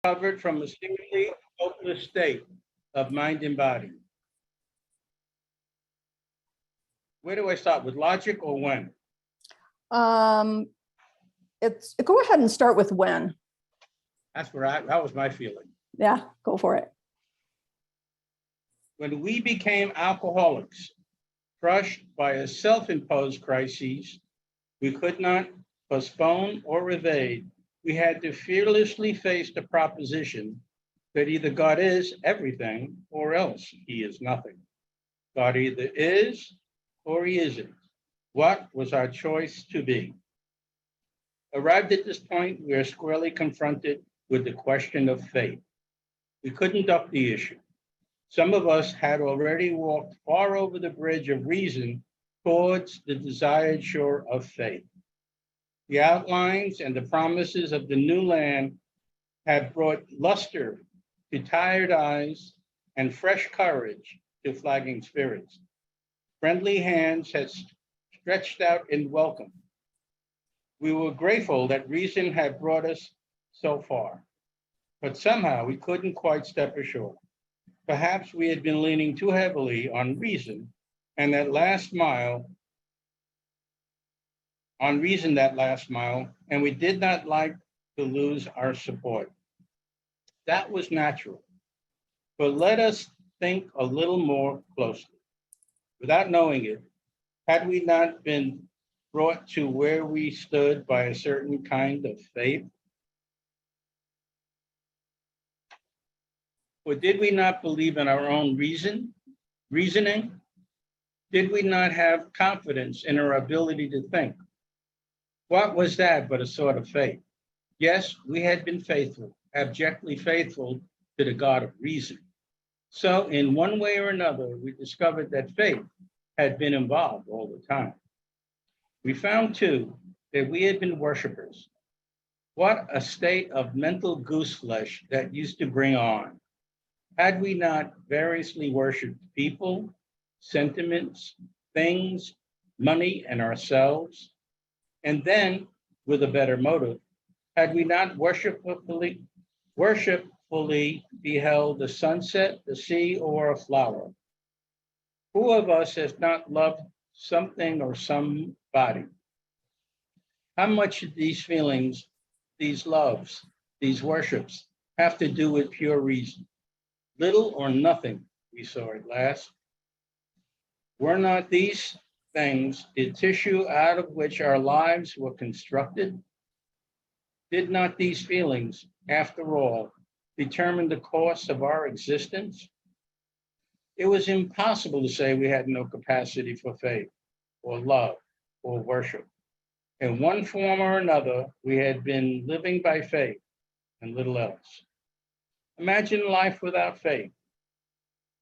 recovered from a seemingly hopeless state of mind and body. Where do I start, with logic or when? It's go ahead and start with when. That was my feeling. Yeah, go for it. When we became alcoholics, crushed by a self-imposed crisis we could not postpone or evade, we had to fearlessly face the proposition that either God is everything or else he is nothing. God either is or he isn't. What was our choice to be? Arrived at this point, we are squarely confronted with the question of faith. We couldn't duck the issue. Some of us had already walked far over the bridge of reason towards the desired shore of faith. The outlines and the promises of the new land have brought luster to tired eyes and fresh courage to flagging spirits. Friendly hands had stretched out in welcome. We were grateful that reason had brought us so far, but somehow we couldn't quite step ashore. Perhaps we had been leaning too heavily on reason and that last mile, and we did not like to lose our support. That was natural, but let us think a little more closely. Without knowing it, had we not been brought to where we stood by a certain kind of faith? Or did we not believe in our own reasoning? Did we not have confidence in our ability to think? What was that but a sort of faith? Yes, we had been faithful, abjectly faithful to the God of reason. So in one way or another, we discovered that faith had been involved all the time. We found too that we had been worshipers. What a state of mental goose flesh that used to bring on. Had we not variously worshiped people, sentiments, things, money, and ourselves? And then, with a better motive, had we not worshipfully beheld the sunset, the sea, or a flower? Who of us has not loved something or somebody? How much did these feelings, these loves, these worships have to do with pure reason? Little or nothing, we saw at last. Were not these things the tissue out of which our lives were constructed? Did not these feelings, after all, determine the course of our existence? It was impossible to say we had no capacity for faith or love or worship. In one form or another, we had been living by faith and little else. Imagine life without faith.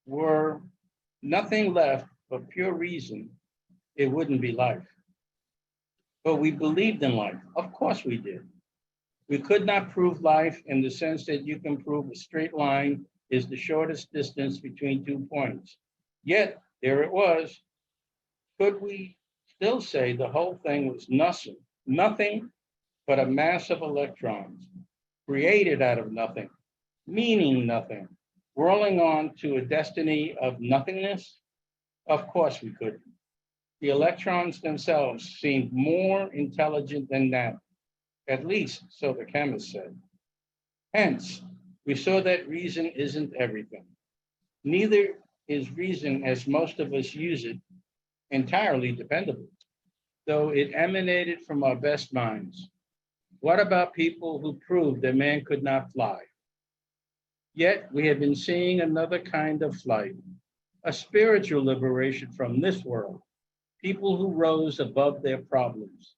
Were nothing left but pure reason, it wouldn't be life. But we believed in life. Of course we did. We could not prove life in the sense that you can prove a straight line is the shortest distance between 2 points. Yet, there it was. Could we still say the whole thing was nothing but a mass of electrons, created out of nothing, meaning nothing, rolling on to a destiny of nothingness? Of course we couldn't. The electrons themselves seemed more intelligent than that, at least so the chemist said. Hence, we saw that reason isn't everything. Neither is reason, as most of us use it, entirely dependable, though it emanated from our best minds. What about people who proved that man could not fly? Yet we have been seeing another kind of flight, a spiritual liberation from this world, people who rose above their problems.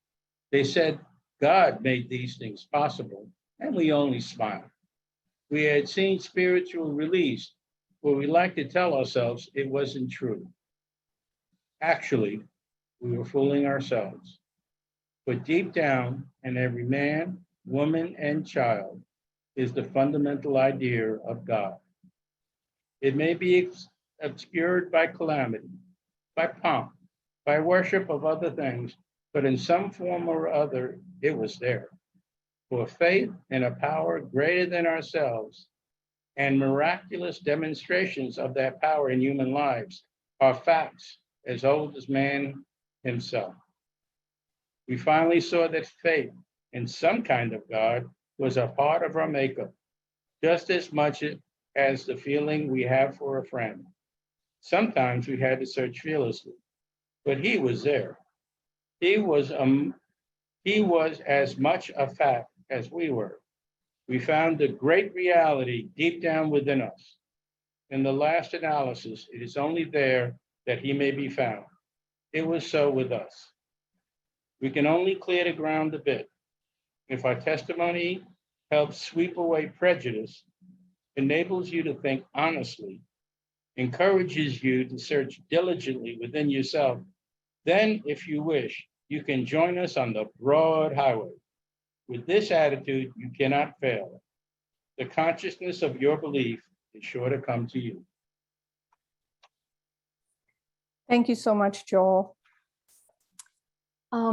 They said, God made these things possible, and we only smiled. We had seen spiritual release, where we like to tell ourselves it wasn't true. Actually, we were fooling ourselves. But deep down, in every man, woman, and child, is the fundamental idea of God. It may be obscured by calamity, by pomp, by worship of other things, but in some form or other, it was there. For faith in a power greater than ourselves and miraculous demonstrations of that power in human lives are facts as old as man himself. We finally saw that faith in some kind of God was a part of our makeup, just as much as the feeling we have for a friend. Sometimes we had to search fearlessly, but he was there. He was as much a fact as we were. We found the great reality deep down within us. In the last analysis, it is only there that he may be found. It was so with us. We can only clear the ground a bit. If our testimony helps sweep away prejudice, enables you to think honestly, encourages you to search diligently within yourself, then, if you wish, you can join us on the broad highway. With this attitude, you cannot fail. The consciousness of your belief is sure to come to you. Thank you so much, Joel.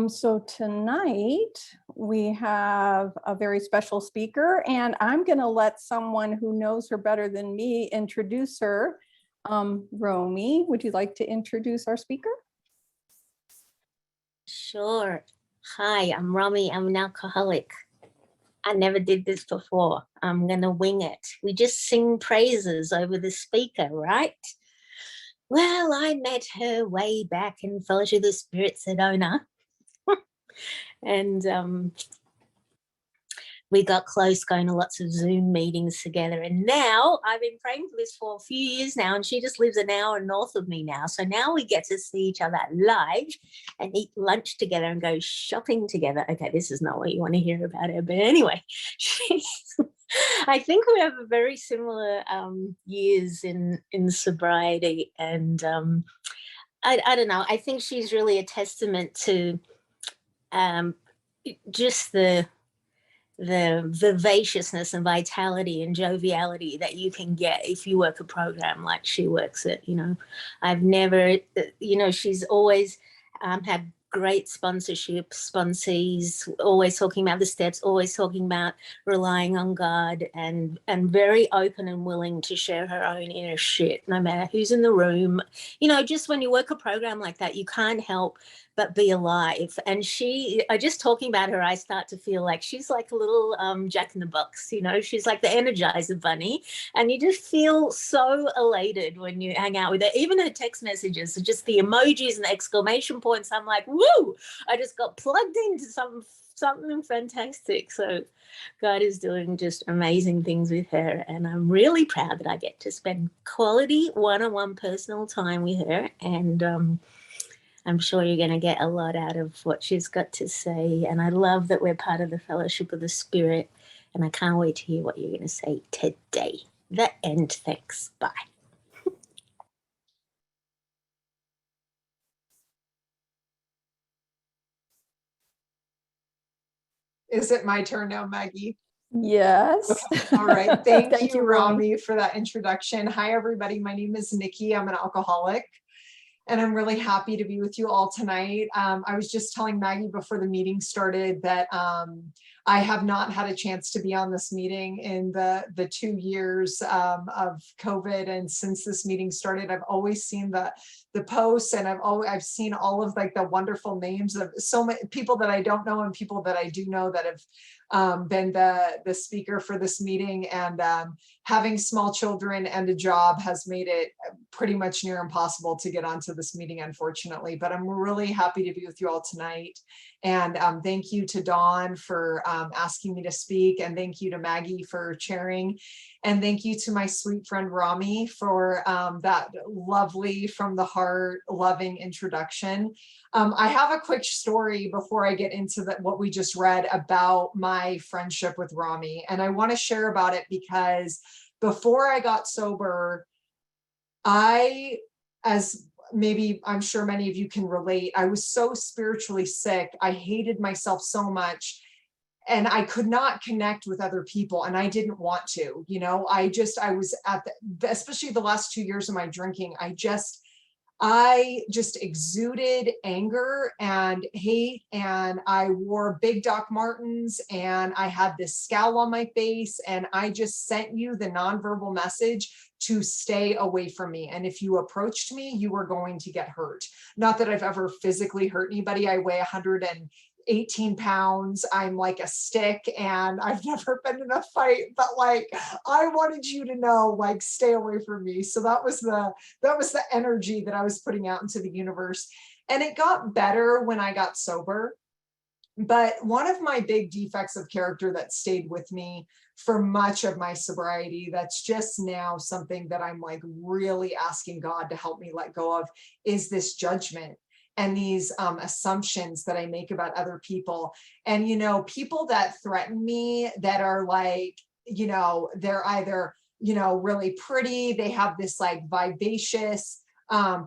So tonight we have a very special speaker, and I'm going to let someone who knows her better than me introduce her. Romy, would you like to introduce our speaker? Sure. Hi, I'm Romy. I'm an alcoholic. I never did this before. I'm going to wing it. We just sing praises over the speaker, right? Well, I met her way back in Fellowship of the Spirit Sedona. And we got close, going to lots of Zoom meetings together. And now I've been praying for this for a few years now, and she just lives an hour north of me now. So now we get to see each other live and eat lunch together and go shopping together. Okay, this is not what you want to hear about her. But anyway, I think we have a very similar years in sobriety. And I don't know. I think she's really a testament to just the vivaciousness and vitality and joviality that you can get if you work a program like she works it. I've never, she's always had great sponsorship, sponsees, always talking about the steps, always talking about relying on God, and very open and willing to share her own inner shit, no matter who's in the room. Just when you work a program like that, you can't help but be alive. And just talking about her, I start to feel like she's like a little Jack in the Box, she's like the Energizer Bunny. And you just feel so elated when you hang out with her. Even her text messages, just the emojis and the exclamation points. I'm like, woo, I just got plugged into something fantastic. So God is doing just amazing things with her. And I'm really proud that I get to spend quality one-on-one personal time with her. And I'm sure you're going to get a lot out of what she's got to say. And I love that we're part of the Fellowship of the Spirit. And I can't wait to hear what you're going to say today. The end. Thanks. Bye. Is it my turn now, Maggie? Yes. Okay. All right. Thank, Thank you, you, Romy. Romy, for that introduction. Hi, everybody. My name is Nikki. I'm an alcoholic, and I'm really happy to be with you all tonight. I was just telling Maggie before the meeting started that I have not had a chance to be on this meeting in the 2 years of COVID. And since this meeting started, I've always seen the posts, and I've seen all of like the wonderful names of so many people that I don't know and people that I do know that have been the speaker for this meeting. And having small children and a job has made it pretty much near impossible to get onto this meeting, unfortunately. But I'm really happy to be with you all tonight. And thank you to Dawn for asking me to speak. And thank you to Maggie for chairing. And thank you to my sweet friend Romy for that lovely, from the heart, loving introduction. I have a quick story before I get into what we just read about my friendship with Romy. And I want to share about it because before I got sober, as maybe I'm sure many of you can relate, I was so spiritually sick. I hated myself so much. And I could not connect with other people, and I didn't want to, I was especially the last 2 years of my drinking, I just exuded anger and hate, and I wore big Doc Martens, and I had this scowl on my face, and I just sent you the nonverbal message to stay away from me. And if you approached me, you were going to get hurt. Not that I've ever physically hurt anybody. I weigh 118 pounds. I'm like a stick, and I've never been in a fight, but like, I wanted you to know, like, stay away from me. So that was the energy that I was putting out into the universe. And it got better when I got sober. But one of my big defects of character that stayed with me for much of my sobriety, that's just now something that I'm like really asking God to help me let go of, is this judgment and these assumptions that I make about other people. And, you know, people that threaten me, that are like, you know, they're either, you know, really pretty, they have this like vivacious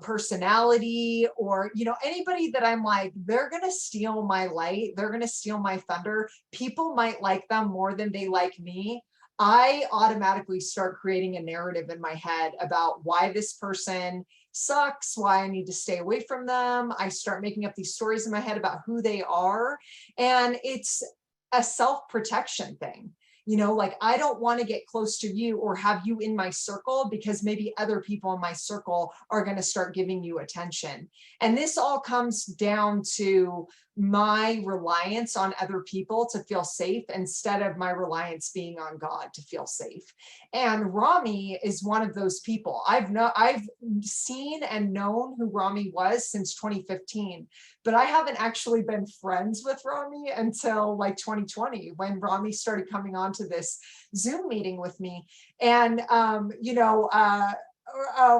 personality, or, you know, anybody that I'm like, they're going to steal my light, they're going to steal my thunder. People might like them more than they like me. I automatically start creating a narrative in my head about why this person sucks, why I need to stay away from them. I start making up these stories in my head about who they are. And it's a self-protection thing. You know, like, I don't want to get close to you or have you in my circle because maybe other people in my circle are going to start giving you attention. And this all comes down to my reliance on other people to feel safe instead of my reliance being on God to feel safe. And Rami is one of those people. I've seen and known who Rami was since 2015, but I haven't actually been friends with Rami until like 2020, when Rami started coming on to this Zoom meeting with me. And,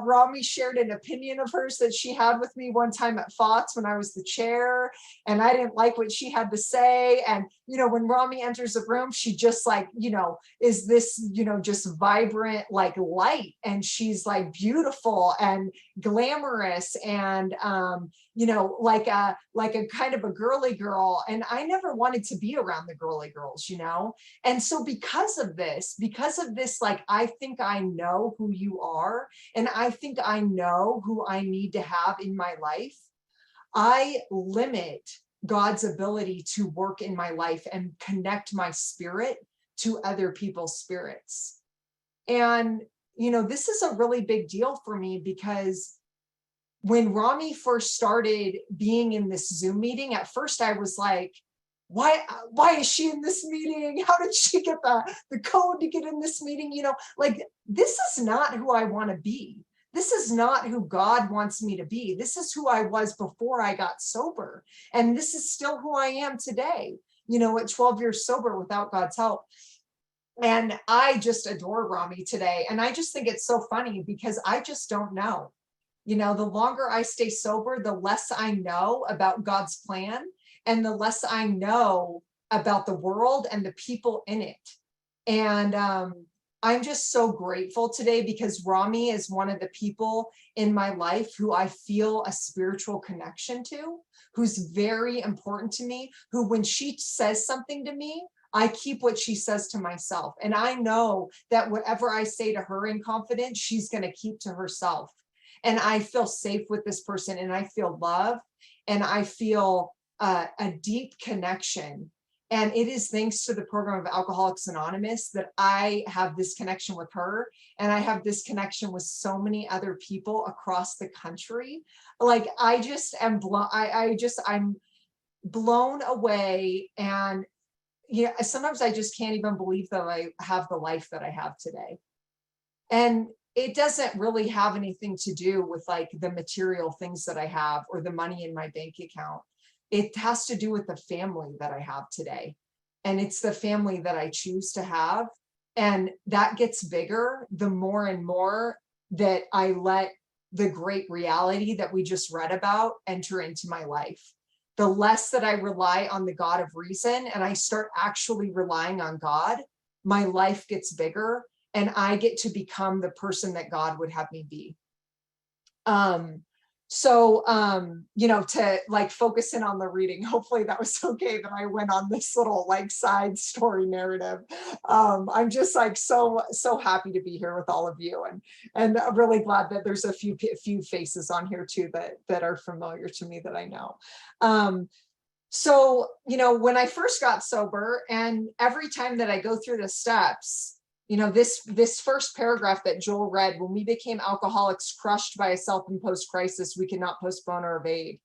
Rami shared an opinion of hers that she had with me one time at FOTS when I was the chair, and I didn't like what she had to say. And, you know, when Rami enters a room, she just like, you know, is this, you know, just vibrant, like light. And she's like beautiful and glamorous and, you know, like a kind of a girly girl. And I never wanted to be around the girly girls, you know? And so because of this, like, I think I know who you are, and I think I know who I need to have in my life, I limit God's ability to work in my life and connect my spirit to other people's spirits. And, you know, this is a really big deal for me, because when Rami first started being in this Zoom meeting, at first I was like, why is she in this meeting? How did she get the code to get in this meeting? You know, like, this is not who I want to be. This is not who God wants me to be. This is who I was before I got sober. And this is still who I am today, you know, at 12 years sober without God's help. And I just adore Rami today. And I just think it's so funny, because I just don't know. You know, the longer I stay sober, the less I know about God's plan, and the less I know about the world and the people in it. And I'm just so grateful today, because Rami is one of the people in my life who I feel a spiritual connection to, who's very important to me, who, when she says something to me, I keep what she says to myself. And I know that whatever I say to her in confidence, she's going to keep to herself. And I feel safe with this person, and I feel love, and I feel a deep connection. And it is thanks to the program of Alcoholics Anonymous that I have this connection with her. And I have this connection with so many other people across the country. Like, I just am I'm blown away. And yeah, sometimes I just can't even believe that I have the life that I have today. And it doesn't really have anything to do with like the material things that I have or the money in my bank account. It has to do with the family that I have today. And it's the family that I choose to have. And that gets bigger the more and more that I let the great reality that we just read about enter into my life. The less that I rely on the God of reason and I start actually relying on God, my life gets bigger, and I get to become the person that God would have me be. So, to like focus in on the reading, hopefully that was okay that I went on this little like side story narrative. I'm just like so happy to be here with all of you, and I'm really glad that there's a few faces on here too that are familiar to me that I know. So, when I first got sober, and every time that I go through the steps, this first paragraph that Joel read, when we became alcoholics crushed by a self-imposed crisis we could not postpone or evade.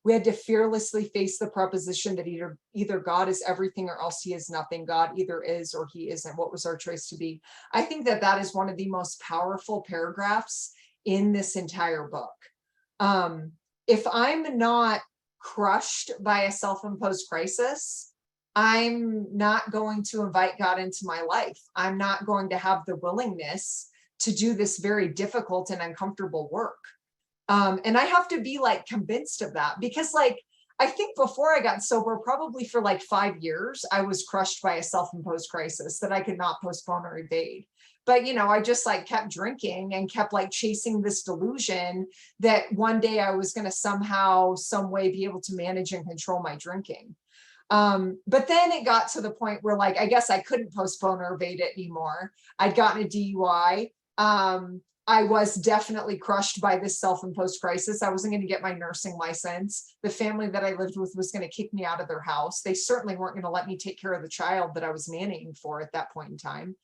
We had to fearlessly face the proposition that either God is everything or else he is nothing. God either is or he isn't. What was our choice to be? I think that is one of the most powerful paragraphs in this entire book. If I'm not crushed by a self-imposed crisis, I'm not going to invite God into my life. I'm not going to have the willingness to do this very difficult and uncomfortable work. And I have to be like convinced of that, because like, I think before I got sober, probably for like 5 years, I was crushed by a self-imposed crisis that I could not postpone or evade. But, I just like kept drinking and kept like chasing this delusion that one day I was going to somehow, some way be able to manage and control my drinking. But then it got to the point where like, I guess I couldn't postpone or evade it anymore. I'd gotten a DUI. I was definitely crushed by this self-imposed crisis. I wasn't going to get my nursing license. The family that I lived with was going to kick me out of their house. They certainly weren't going to let me take care of the child that I was nannying for at that point in time.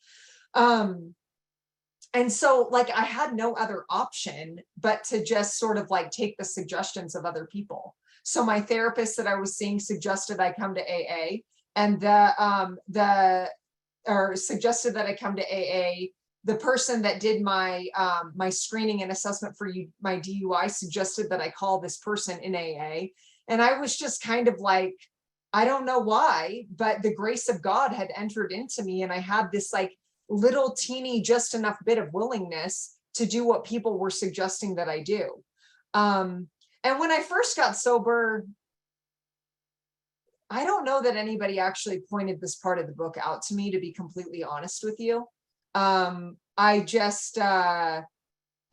And so like, I had no other option but to just sort of like take the suggestions of other people. So my therapist that I was seeing suggested I come to AA, and suggested that I come to AA. The person that did my my screening and assessment for my DUI suggested that I call this person in AA. And I was just kind of like, I don't know why, but the grace of God had entered into me, and I had this like little teeny, just enough bit of willingness to do what people were suggesting that I do. And when I first got sober, I don't know that anybody actually pointed this part of the book out to me, to be completely honest with you. I just, I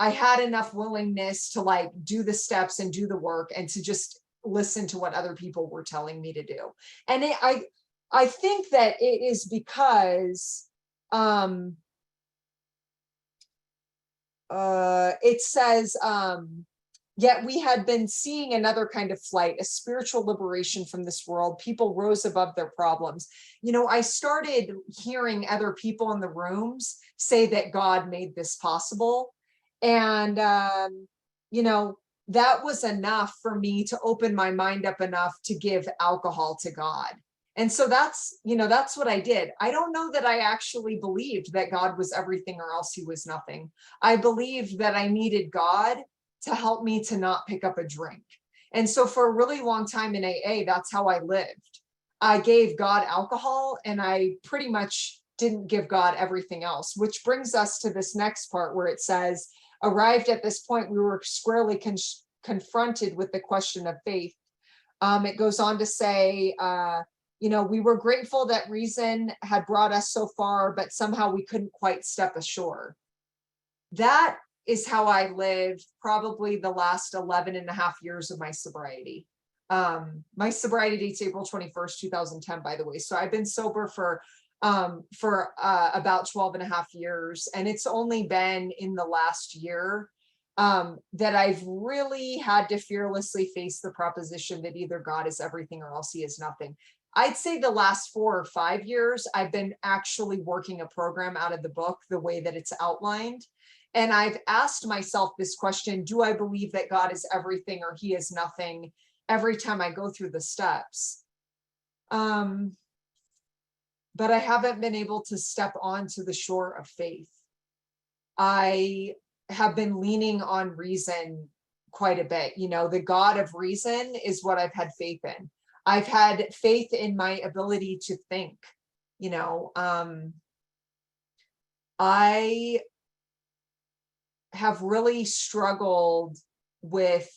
had enough willingness to like do the steps and do the work and to just listen to what other people were telling me to do. And I think that it is because, it says, yet we had been seeing another kind of flight, a spiritual liberation from this world. People rose above their problems. I started hearing other people in the rooms say that God made this possible. And, that was enough for me to open my mind up enough to give alcohol to God. And so that's what I did. I don't know that I actually believed that God was everything or else he was nothing. I believed that I needed God to help me to not pick up a drink. And so for a really long time in AA, that's how I lived. I gave God alcohol, and I pretty much didn't give God everything else, which brings us to this next part where it says, arrived at this point, we were squarely confronted with the question of faith. It goes on to say, we were grateful that reason had brought us so far, but somehow we couldn't quite step ashore. That is how I lived probably the last 11 and a half years of my sobriety. My sobriety date's April 21st, 2010, by the way. So I've been sober for about 12 and a half years. And it's only been in the last year that I've really had to fearlessly face the proposition that either God is everything or else he is nothing. I'd say the last 4 or 5 years, I've been actually working a program out of the book the way that it's outlined. And I've asked myself this question, do I believe that God is everything or he is nothing, every time I go through the steps? But I haven't been able to step onto the shore of faith. I have been leaning on reason quite a bit. The God of reason is what I've had faith in. I've had faith in my ability to think. I have really struggled with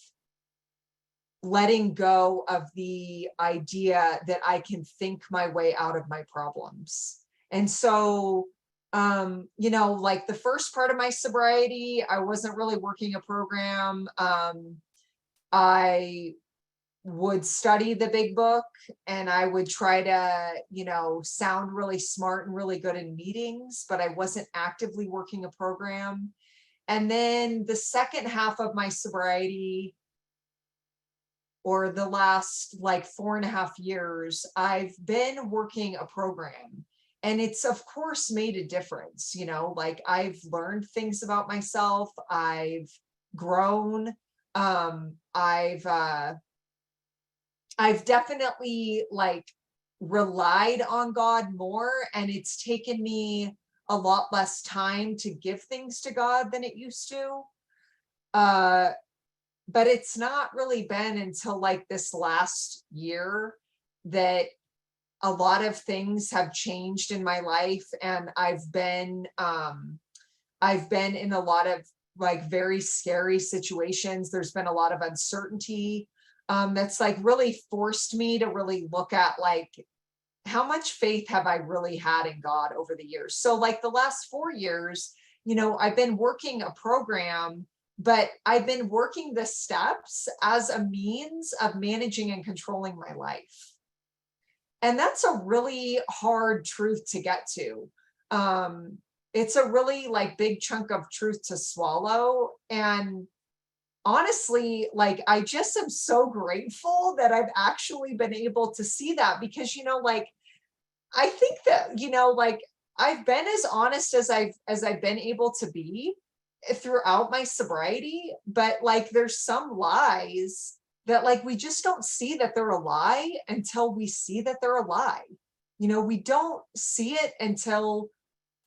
letting go of the idea that I can think my way out of my problems. And so, like the first part of my sobriety, I wasn't really working a program. I would study the big book, and I would try to, sound really smart and really good in meetings, but I wasn't actively working a program. And then the second half of my sobriety, or the last like 4.5 years, I've been working a program. And it's of course made a difference, like I've learned things about myself. I've grown. I've definitely like relied on God more, and it's taken me a lot less time to give things to God than it used to. But it's not really been until like this last year that a lot of things have changed in my life, and I've been in a lot of like very scary situations. There's been a lot of uncertainty that's like really forced me to really look at like, how much faith have I really had in God over the years? So like the last 4 years, I've been working a program, but I've been working the steps as a means of managing and controlling my life. And that's a really hard truth to get to. It's a really like big chunk of truth to swallow. And honestly, like, I just am so grateful that I've actually been able to see that, because, like, I think that, like, I've been as honest as I've been able to be throughout my sobriety, but like, there's some lies that like, we just don't see that they're a lie until we see that they're a lie. We don't see it until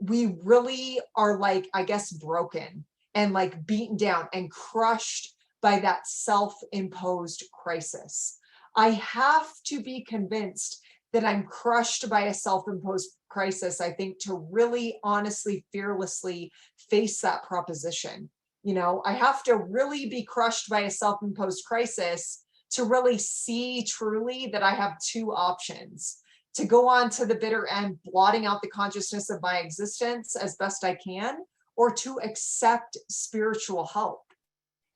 we really are like, I guess, broken and like beaten down and crushed by that self-imposed crisis. I have to be convinced that I'm crushed by a self-imposed crisis, I think, to really honestly, fearlessly face that proposition. I have to really be crushed by a self-imposed crisis to really see truly that I have two options: to go on to the bitter end, blotting out the consciousness of my existence as best I can, or to accept spiritual help.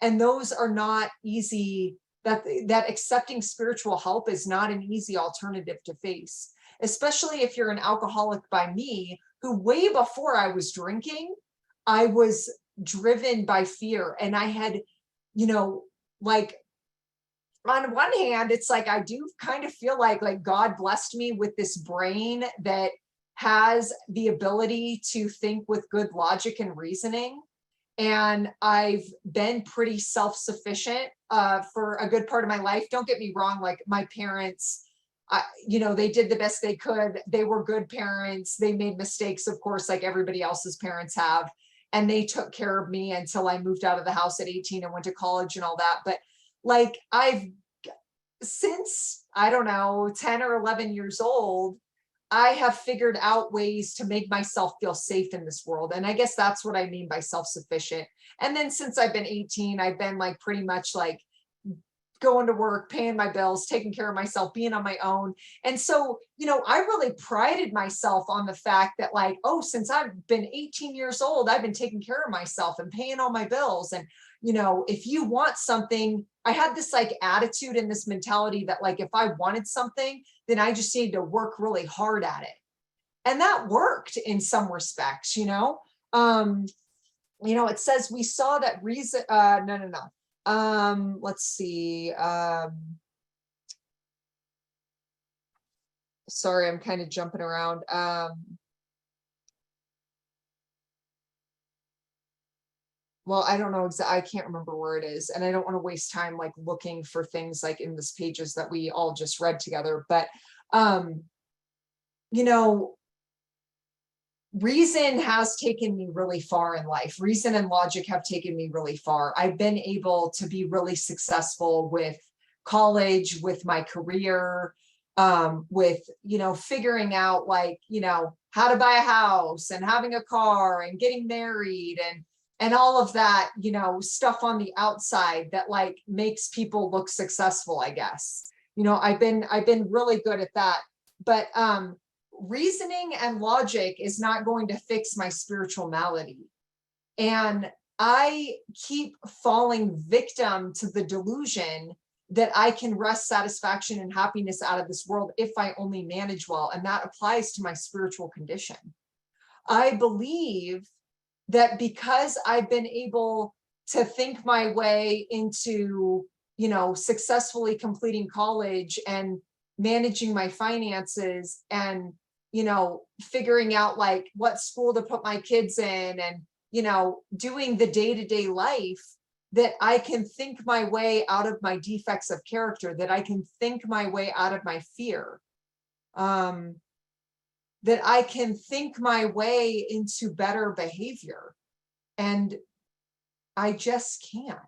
And those are not easy. That accepting spiritual help is not an easy alternative to face, especially if you're an alcoholic by me, who way before I was drinking, I was driven by fear. And I had, like, on one hand, it's like, I do kind of feel like God blessed me with this brain that has the ability to think with good logic and reasoning. And I've been pretty self-sufficient for a good part of my life. Don't get me wrong, like my parents, they did the best they could. They were good parents. They made mistakes, of course, like everybody else's parents have. And they took care of me until I moved out of the house at 18 and went to college and all that. But like, since, I don't know, 10 or 11 years old, I have figured out ways to make myself feel safe in this world. And I guess that's what I mean by self-sufficient. And then since I've been 18, I've been like pretty much like going to work, paying my bills, taking care of myself, being on my own. And so, I really prided myself on the fact that like, oh, since I've been 18 years old, I've been taking care of myself and paying all my bills. And, if you want something, I had this like attitude and this mentality that like, if I wanted something, then I just needed to work really hard at it. And that worked in some respects, it says we saw that reason, no. Let's see. Sorry, I'm kind of jumping around. Well, I don't know exactly. I can't remember where it is, and I don't want to waste time like looking for things like in this pages that we all just read together. But, reason has taken me really far in life. Reason and logic have taken me really far. I've been able to be really successful with college, with my career, with, figuring out like, how to buy a house and having a car and getting married and all of that, stuff on the outside that like makes people look successful, I guess. I've been really good at that. But, reasoning and logic is not going to fix my spiritual malady. And I keep falling victim to the delusion that I can wrest satisfaction and happiness out of this world if I only manage well. And that applies to my spiritual condition. I believe that because I've been able to think my way into, successfully completing college and managing my finances and, figuring out like what school to put my kids in and, doing the day-to-day life, that I can think my way out of my defects of character, that I can think my way out of my fear, that I can think my way into better behavior. And I just can't.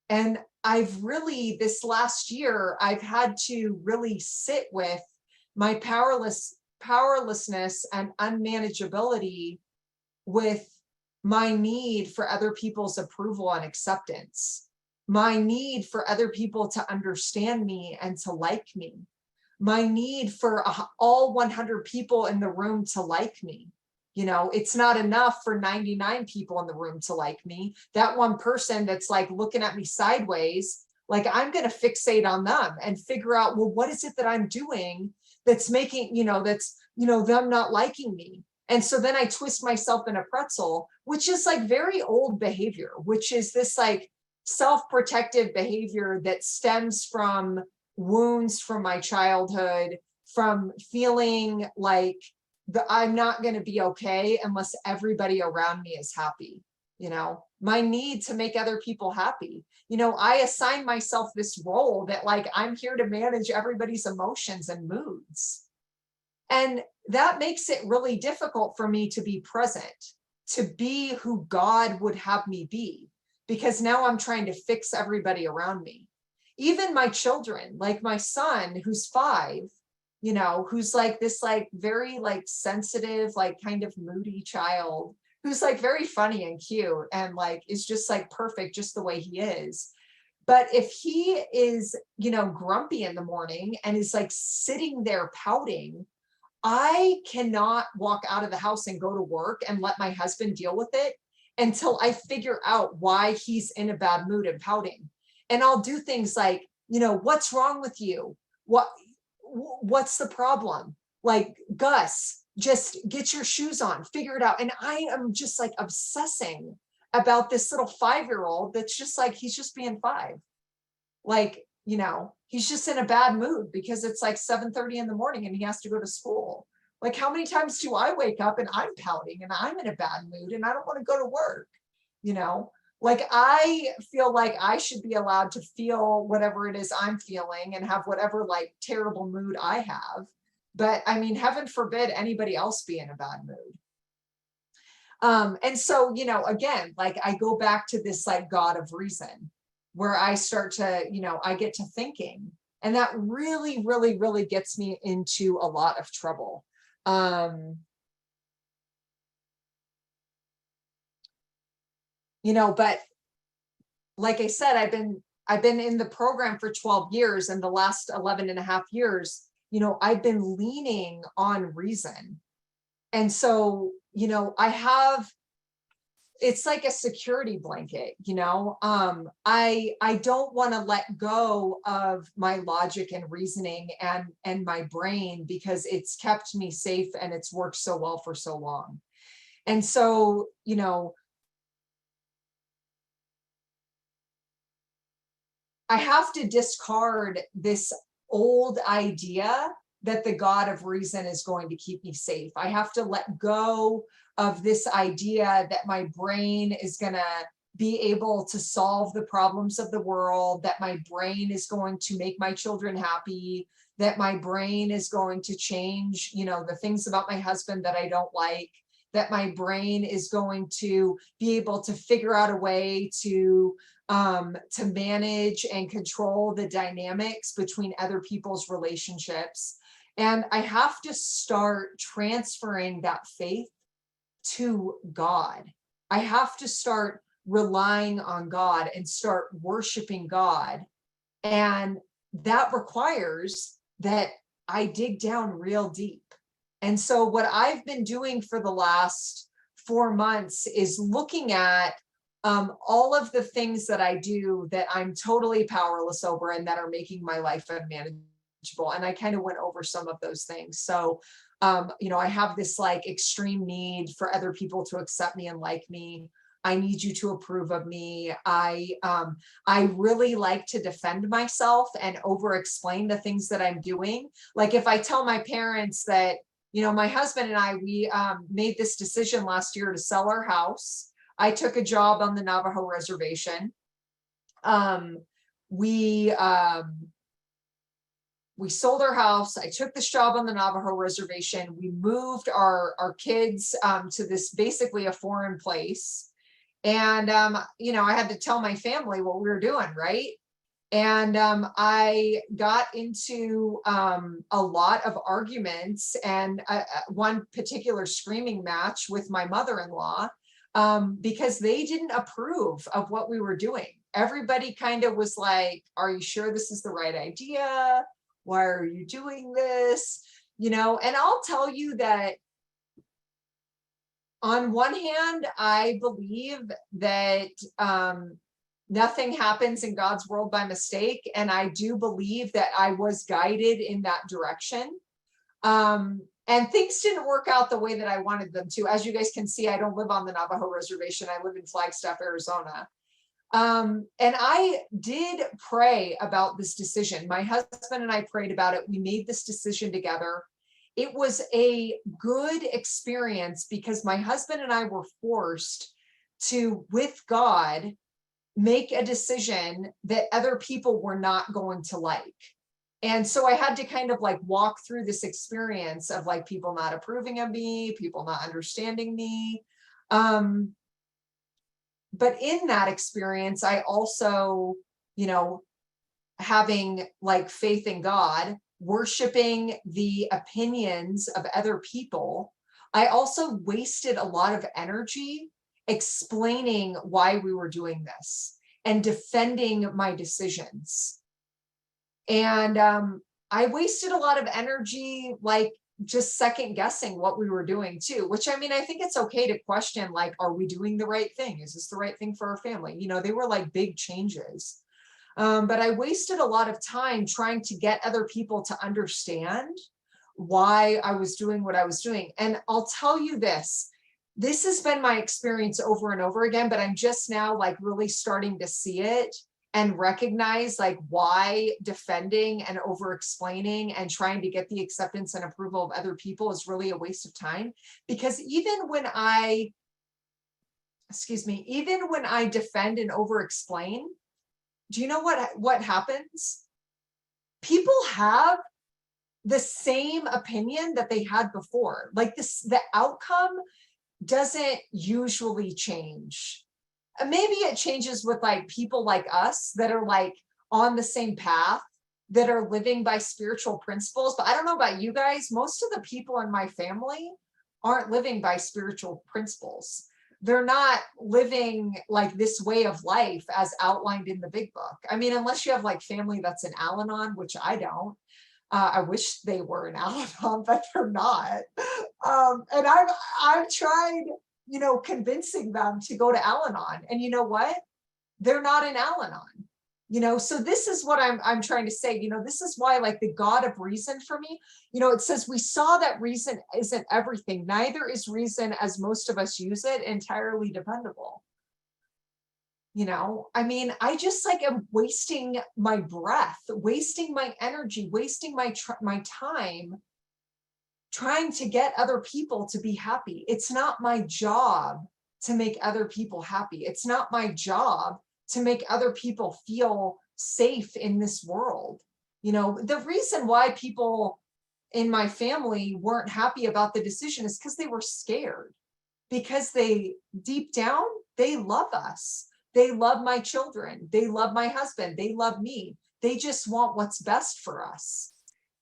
And I've really, this last year, I've had to really sit with my powerlessness and unmanageability with my need for other people's approval and acceptance, my need for other people to understand me and to like me, my need for all 100 people in the room to like me. It's not enough for 99 people in the room to like me. That one person that's like looking at me sideways, like I'm going to fixate on them and figure out, well, what is it that I'm doing that's making, them not liking me? And so then I twist myself in a pretzel, which is like very old behavior, which is this like self-protective behavior that stems from wounds from my childhood, from feeling like I'm not going to be okay unless everybody around me is happy. My need to make other people happy. I assign myself this role that like I'm here to manage everybody's emotions and moods. And that makes it really difficult for me to be present, to be who God would have me be, because now I'm trying to fix everybody around me. Even my children, like my son, who's 5, who's like this, like very like sensitive, like kind of moody child, who's like very funny and cute and like is just like perfect just the way he is. But if he is, grumpy in the morning and is like sitting there pouting, I cannot walk out of the house and go to work and let my husband deal with it until I figure out why he's in a bad mood and pouting. And I'll do things like, what's wrong with you? What's the problem? Like, Gus, just get your shoes on, figure it out. And I am just like obsessing about this little 5-year-old that's just like, he's just being 5. Like, he's just in a bad mood because it's like 7:30 in the morning and he has to go to school. Like, how many times do I wake up and I'm pouting and I'm in a bad mood and I don't want to go to work? Like, I feel like I should be allowed to feel whatever it is I'm feeling and have whatever like terrible mood I have. But I mean, heaven forbid anybody else be in a bad mood. And so, again, like I go back to this like God of reason, where I start to, I get to thinking, and that really, really, really gets me into a lot of trouble. But like I said, I've been in the program for 12 years, and the last 11 and a half years, I've been leaning on reason. And so, I have, it's like a security blanket, I don't want to let go of my logic and reasoning and my brain, because it's kept me safe and it's worked so well for so long. And so, I have to discard this old idea that the God of reason is going to keep me safe. I have to let go of this idea that my brain is going to be able to solve the problems of the world, that my brain is going to make my children happy, that my brain is going to change, the things about my husband that I don't like, that my brain is going to be able to figure out a way to manage and control the dynamics between other people's relationships. And I have to start transferring that faith to God. I have to start relying on God and start worshiping God. And that requires that I dig down real deep. And so what I've been doing for the last 4 months is looking at all of the things that I do that I'm totally powerless over and that are making my life unmanageable. And I kind of went over some of those things. So, I have this like extreme need for other people to accept me and like me. I need you to approve of me. I really like to defend myself and over explain the things that I'm doing. Like if I tell my parents that, my husband and we made this decision last year to sell our house. I took a job on the Navajo reservation. We sold our house. I took this job on the Navajo reservation. We moved our kids to this basically a foreign place. And, I had to tell my family what we were doing, right? And I got into a lot of arguments and one particular screaming match with my mother-in-law because they didn't approve of what we were doing. Everybody kind of was like, are you sure this is the right idea? Why are you doing this? And I'll tell you that on one hand, I believe that nothing happens in God's world by mistake. And I do believe that I was guided in that direction. And things didn't work out the way that I wanted them to. As you guys can see, I don't live on the Navajo reservation. I live in Flagstaff, Arizona. And I did pray about this decision. My husband and I prayed about it. We made this decision together. It was a good experience because my husband and I were forced to, with God, make a decision that other people were not going to like. And so I had to kind of like walk through this experience of like people not approving of me, people not understanding me. But in that experience, I also, having like faith in God, worshiping the opinions of other people, I also wasted a lot of energy explaining why we were doing this and defending my decisions. And I wasted a lot of energy, like just second guessing what we were doing too, which I think it's okay to question, like, are we doing the right thing? Is this the right thing for our family? They were like big changes. But I wasted a lot of time trying to get other people to understand why I was doing what I was doing. And I'll tell you this has been my experience over and over again, but I'm just now like really starting to see it and recognize like why defending and over explaining and trying to get the acceptance and approval of other people is really a waste of time. Because even when I defend and over explain, do you know what happens? People have the same opinion that they had before. Like the outcome doesn't usually change. Maybe it changes with like people like us that are like on the same path, that are living by spiritual principles. But I don't know about you guys. Most of the people in my family aren't living by spiritual principles. They're not living like this way of life as outlined in the big book. Unless you have like family that's in Al-Anon, which I don't. I wish they were in Al-Anon, but they're not. And I've tried, convincing them to go to Al-Anon. And you know what? They're not in Al-Anon. So this is what I'm trying to say. This is why, like, the God of reason for me, it says we saw that reason isn't everything. Neither is reason, as most of us use it, entirely dependable. I just like am wasting my breath, wasting my energy, wasting my time trying to get other people to be happy. It's not my job to make other people happy. It's not my job to make other people feel safe in this world. The reason why people in my family weren't happy about the decision is because they were scared, because deep down, they love us. They love my children. They love my husband. They love me. They just want what's best for us.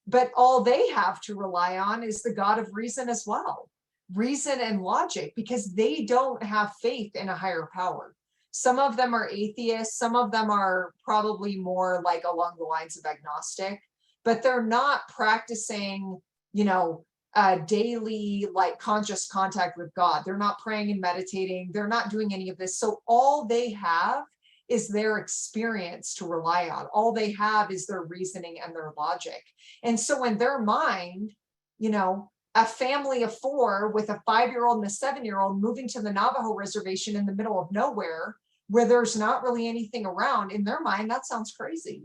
But all they have to rely on is the God of reason as well. Reason and logic, because they don't have faith in a higher power. Some of them are atheists. Some of them are probably more like along the lines of agnostic, but they're not practicing, daily, like conscious contact with God. They're not praying and meditating. They're not doing any of this. So all they have is their experience to rely on. All they have is their reasoning and their logic. And so in their mind, you know, a family of 4 with a 5-year-old and a 7-year-old moving to the Navajo reservation in the middle of nowhere, where there's not really anything around, in their mind, that sounds crazy.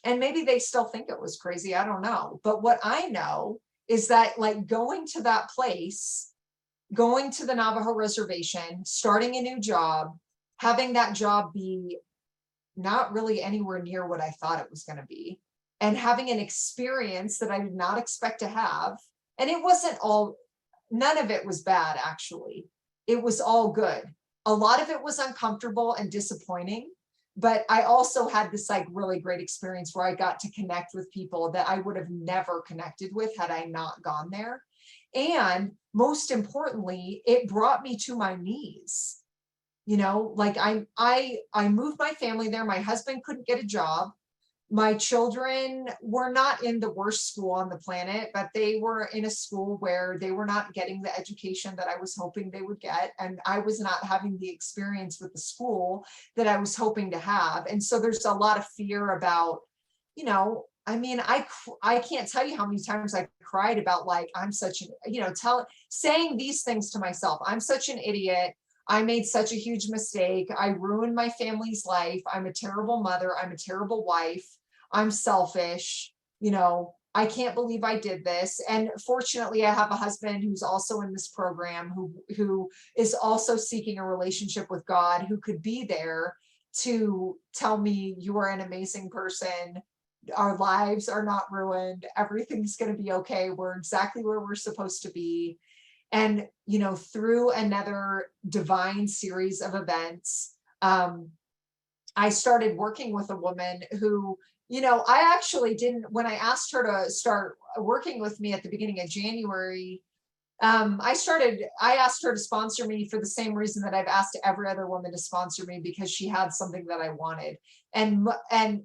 And maybe they still think it was crazy, I don't know. But what I know is that, like, going to that place, going to the Navajo reservation, starting a new job, having that job be not really anywhere near what I thought it was going to be, and having an experience that I did not expect to have. And it wasn't all, none of it was bad, actually. It was all good. A lot of it was uncomfortable and disappointing, but I also had this like really great experience where I got to connect with people that I would have never connected with had I not gone there. And most importantly, it brought me to my knees. You know, like I moved my family there. My husband couldn't get a job. My children were not in the worst school on the planet, but they were in a school where they were not getting the education that I was hoping they would get. And I was not having the experience with the school that I was hoping to have. And so there's a lot of fear about, you know, I mean, I can't tell you how many times I cried about, like, I'm such an, you know, saying these things to myself. I'm such an idiot. I made such a huge mistake. I ruined my family's life. I'm a terrible mother. I'm a terrible wife. I'm selfish. You know, I can't believe I did this. And fortunately, I have a husband who's also in this program, who is also seeking a relationship with God, who could be there to tell me, you are an amazing person. Our lives are not ruined. Everything's going to be okay. We're exactly where we're supposed to be. And, you know, through another divine series of events, I started working with a woman who, you know, I actually didn't, when I asked her to start working with me at the beginning of January, I asked her to sponsor me for the same reason that I've asked every other woman to sponsor me, because she had something that I wanted. And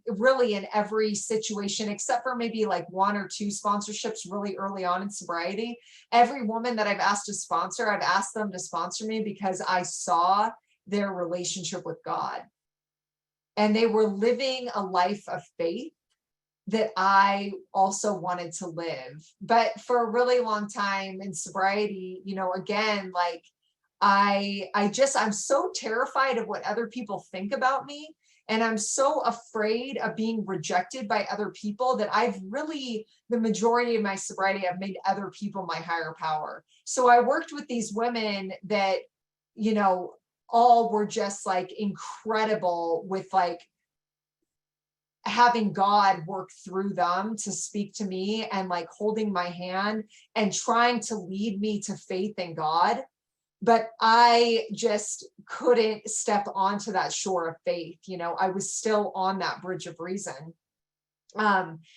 really in every situation, except for maybe like 1 or 2 sponsorships really early on in sobriety, every woman that I've asked to sponsor, I've asked them to sponsor me because I saw their relationship with God. And they were living a life of faith that I also wanted to live. But for a really long time in sobriety, you know, again, like I'm so terrified of what other people think about me. And I'm so afraid of being rejected by other people that I've really, the majority of my sobriety, I've made other people my higher power. So I worked with these women that, you know, all were just like incredible with like having God work through them to speak to me and like holding my hand and trying to lead me to faith in God. But I just couldn't step onto that shore of faith. You know, I was still on that bridge of reason. Anyway,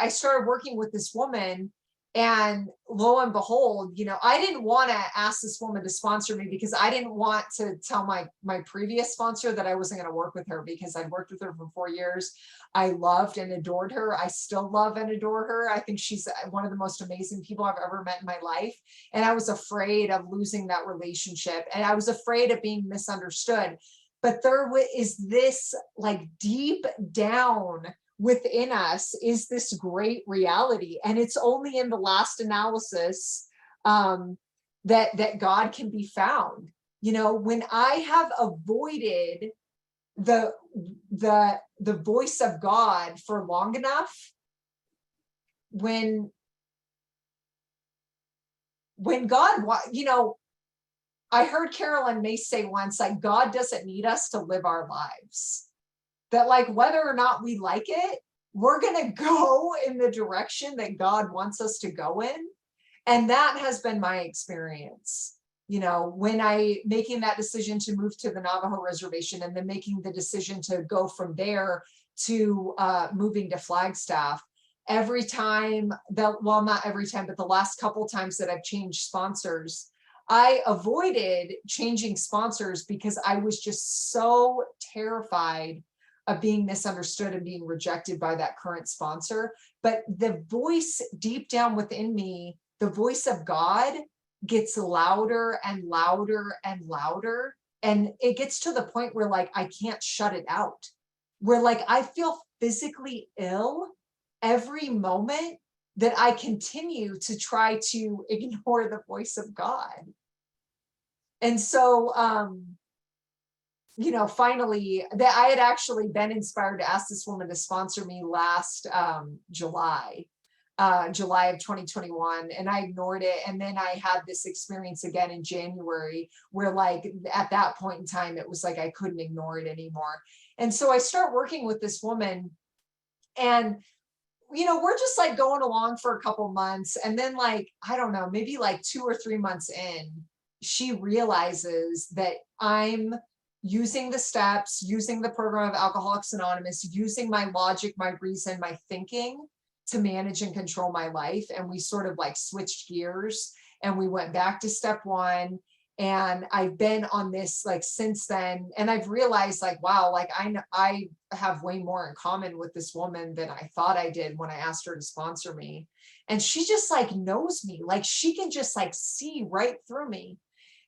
I started working with this woman, and lo and behold, you know, I didn't want to ask this woman to sponsor me because I didn't want to tell my previous sponsor that I wasn't going to work with her, because I'd worked with her for 4 years. I loved and adored her. I still love and adore her. I think she's one of the most amazing people I've ever met in my life. And I was afraid of losing that relationship. And I was afraid of being misunderstood. But there is this, like, deep down within us is this great reality. And it's only in the last analysis that God can be found. You know, when I have avoided the voice of God for long enough, when God, you know, I heard Carolyn Mace say once, like, God doesn't need us to live our lives. That, like, whether or not we like it, we're going to go in the direction that God wants us to go in. And that has been my experience. You know, when making that decision to move to the Navajo reservation, and then making the decision to go from there to moving to Flagstaff, every time not every time, but the last couple times that I've changed sponsors, I avoided changing sponsors because I was just so terrified of being misunderstood and being rejected by that current sponsor. But the voice deep down within me, the voice of God, gets louder and louder and louder. And it gets to the point where like I can't shut it out. Where like I feel physically ill every moment that I continue to try to ignore the voice of God. And so, you know, finally, that I had actually been inspired to ask this woman to sponsor me last July of 2021, and I ignored it. And then I had this experience again in January where like at that point in time, it was like I couldn't ignore it anymore. And so I start working with this woman, and you know, we're just like going along for a couple months. And then like, I don't know, maybe like 2 or 3 months in, she realizes that I'm using the steps, using the program of Alcoholics Anonymous, using my logic, my reason, my thinking to manage and control my life. And we sort of like switched gears and we went back to step one. And I've been on this like since then. And I've realized like, wow, like I have way more in common with this woman than I thought I did when I asked her to sponsor me. And she just like knows me, like she can just like see right through me.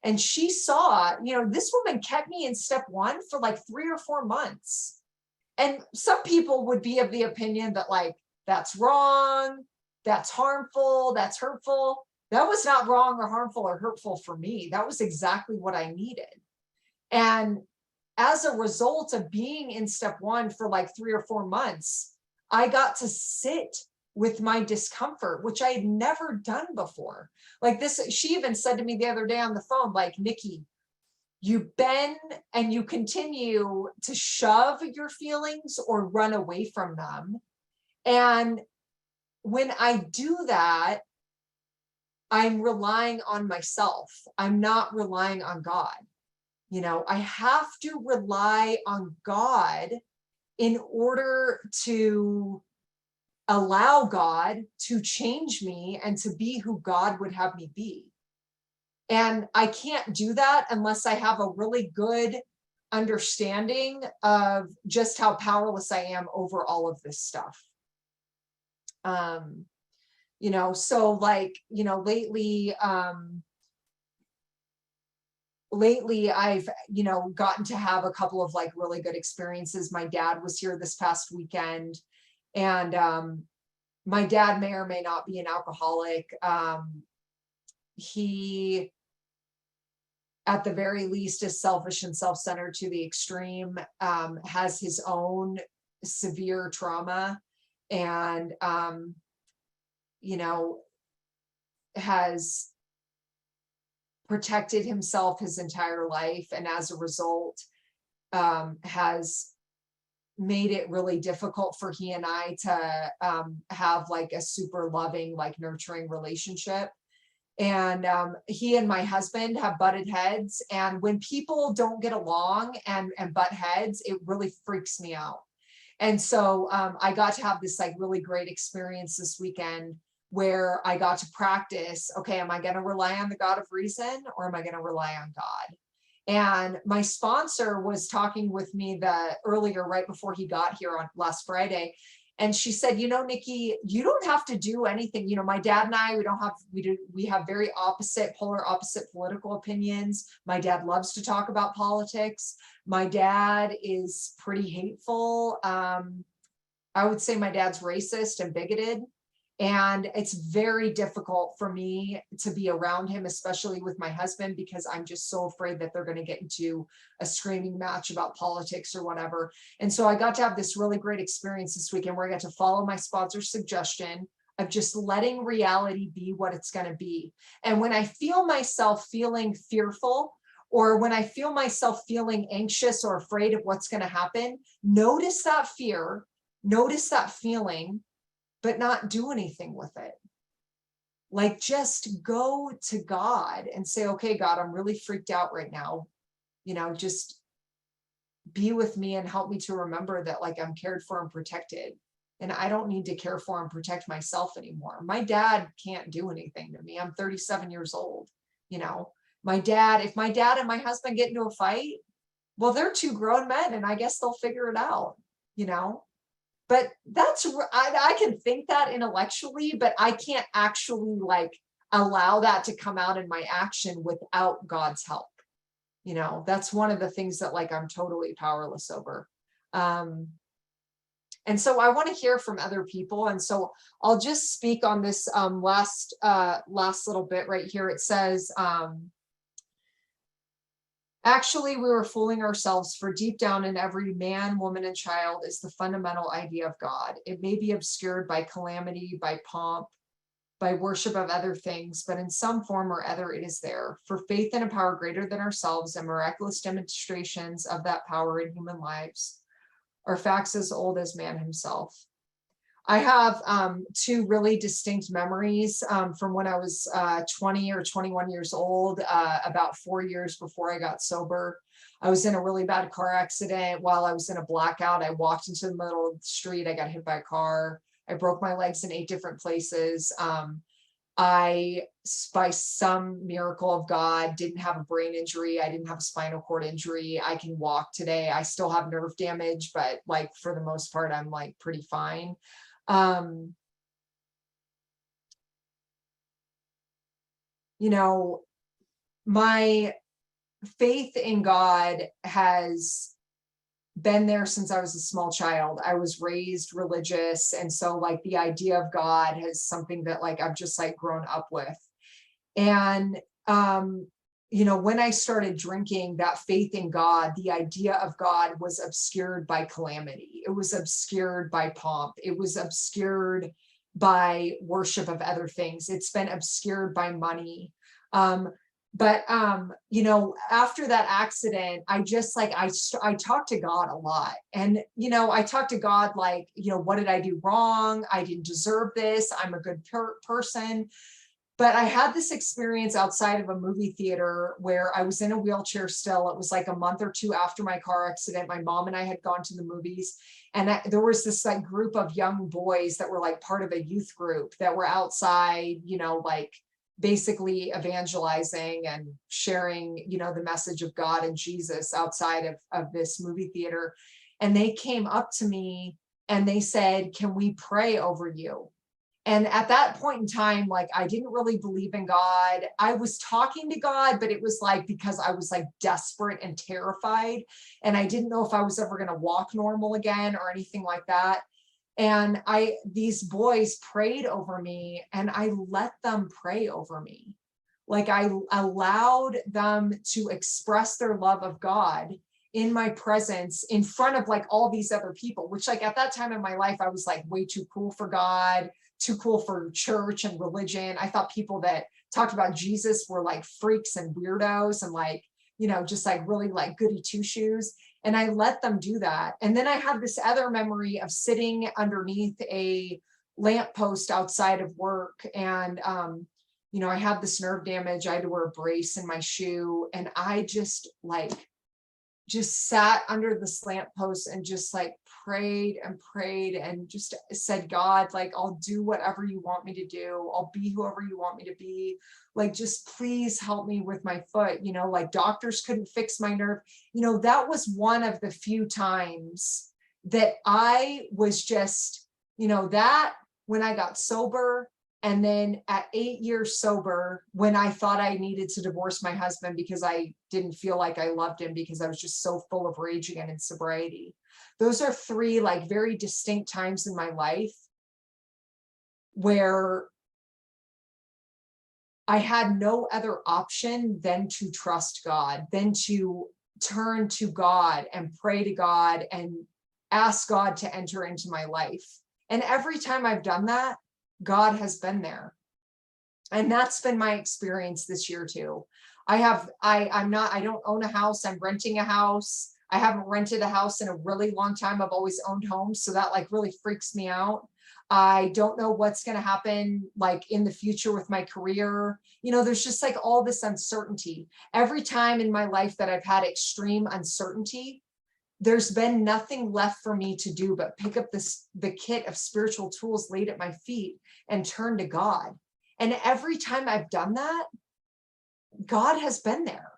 And she saw, you know, this woman kept me in step one for like 3 or 4 months. And some people would be of the opinion that like, that's wrong, that's harmful, that's hurtful. That was not wrong or harmful or hurtful for me. That was exactly what I needed. And as a result of being in step one for like 3 or 4 months, I got to sit with my discomfort, which I had never done before. Like this, she even said to me the other day on the phone, like, Nikki, you bend and you continue to shove your feelings or run away from them. And when I do that, I'm relying on myself. I'm not relying on God. You know, I have to rely on God in order to allow God to change me and to be who God would have me be. And I can't do that unless I have a really good understanding of just how powerless I am over all of this stuff. You know, so like, you know, lately I've, you know, gotten to have a couple of like really good experiences. My dad was here this past weekend, and my dad may or may not be an alcoholic. He, at the very least, is selfish and self-centered to the extreme, has his own severe trauma, and, you know, has protected himself his entire life. And as a result, has made it really difficult for he and I to have like a super loving, like nurturing relationship. And he and my husband have butted heads. And when people don't get along and butt heads, it really freaks me out. And so I got to have this like really great experience this weekend where I got to practice, okay, am I going to rely on the God of reason or am I going to rely on God? And my sponsor was talking with me earlier, right before he got here on last Friday. And she said, you know, Nikki, you don't have to do anything. You know, my dad and I, we have very polar opposite political opinions. My dad loves to talk about politics. My dad is pretty hateful. I would say my dad's racist and bigoted. And it's very difficult for me to be around him, especially with my husband, because I'm just so afraid that they're going to get into a screaming match about politics or whatever. And so I got to have this really great experience this weekend where I got to follow my sponsor's suggestion of just letting reality be what it's going to be. And when I feel myself feeling fearful, or when I feel myself feeling anxious or afraid of what's going to happen, notice that fear, notice that feeling, but not do anything with it. Like just go to God and say, okay, God, I'm really freaked out right now. You know, just be with me and help me to remember that like I'm cared for and protected. And I don't need to care for and protect myself anymore. My dad can't do anything to me. I'm 37 years old. You know, if my dad and my husband get into a fight, well, they're two grown men and I guess they'll figure it out. you know? But I can think that intellectually, but I can't actually like allow that to come out in my action without God's help. You know, that's one of the things that like I'm totally powerless over. And so I want to hear from other people. And so I'll just speak on this last little bit right here. It says, actually, we were fooling ourselves, for deep down in every man, woman, and child is the fundamental idea of God. It may be obscured by calamity, by pomp, by worship of other things, but in some form or other it is there. For faith in a power greater than ourselves and miraculous demonstrations of that power in human lives are facts as old as man himself. I have two really distinct memories from when I was 20 or 21 years old, about 4 years before I got sober. I was in a really bad car accident. While I was in a blackout, I walked into the middle of the street. I got hit by a car. I broke my legs in 8 different places. I, by some miracle of God, didn't have a brain injury. I didn't have a spinal cord injury. I can walk today. I still have nerve damage, but like for the most part, I'm like pretty fine. You know, my faith in God has been there since I was a small child. I was raised religious. And so like the idea of God is something that like I've just like grown up with. And, you know, when I started drinking, that faith in God, the idea of God was obscured by calamity. It was obscured by pomp. It was obscured by worship of other things. It's been obscured by money. But you know, after that accident, I just like, I talked to God a lot. And, you know, I talked to God like, you know, what did I do wrong? I didn't deserve this. I'm a good person. But I had this experience outside of a movie theater where I was in a wheelchair still. It was like a month or 2 after my car accident. My mom and I had gone to the movies, and there was this like group of young boys that were like part of a youth group that were outside, you know, like basically evangelizing and sharing, you know, the message of God and Jesus outside of this movie theater. And they came up to me and they said, "Can we pray over you?" And at that point in time, like, I didn't really believe in God. I was talking to God, but it was like, because I was like desperate and terrified. And I didn't know if I was ever going to walk normal again or anything like that. And these boys prayed over me, and I let them pray over me. Like, I allowed them to express their love of God in my presence in front of like all these other people, which like at that time in my life, I was like way too cool for God, too cool for church and religion. I thought people that talked about Jesus were like freaks and weirdos and like, you know, just like really like goody two shoes. And I let them do that. And then I had this other memory of sitting underneath a lamppost outside of work. And, you know, I had this nerve damage. I had to wear a brace in my shoe. And I just sat under the lamppost and just like prayed and just said, "God, like, I'll do whatever you want me to do. I'll be whoever you want me to be. Like, just please help me with my foot." You know, like doctors couldn't fix my nerve. You know, that was one of the few times that I was just, you know, that when I got sober. And then at 8 years sober, when I thought I needed to divorce my husband because I didn't feel like I loved him because I was just so full of rage again in sobriety. Those are 3 like very distinct times in my life where I had no other option than to trust God, than to turn to God and pray to God and ask God to enter into my life. And every time I've done that, God has been there. And that's been my experience this year too. I don't own a house. I'm renting a house. I haven't rented a house in a really long time. I've always owned homes. So that like really freaks me out. I don't know what's going to happen like in the future with my career. You know, there's just like all this uncertainty. Every time in my life that I've had extreme uncertainty, there's been nothing left for me to do but pick up the kit of spiritual tools laid at my feet and turn to God. And every time I've done that, God has been there.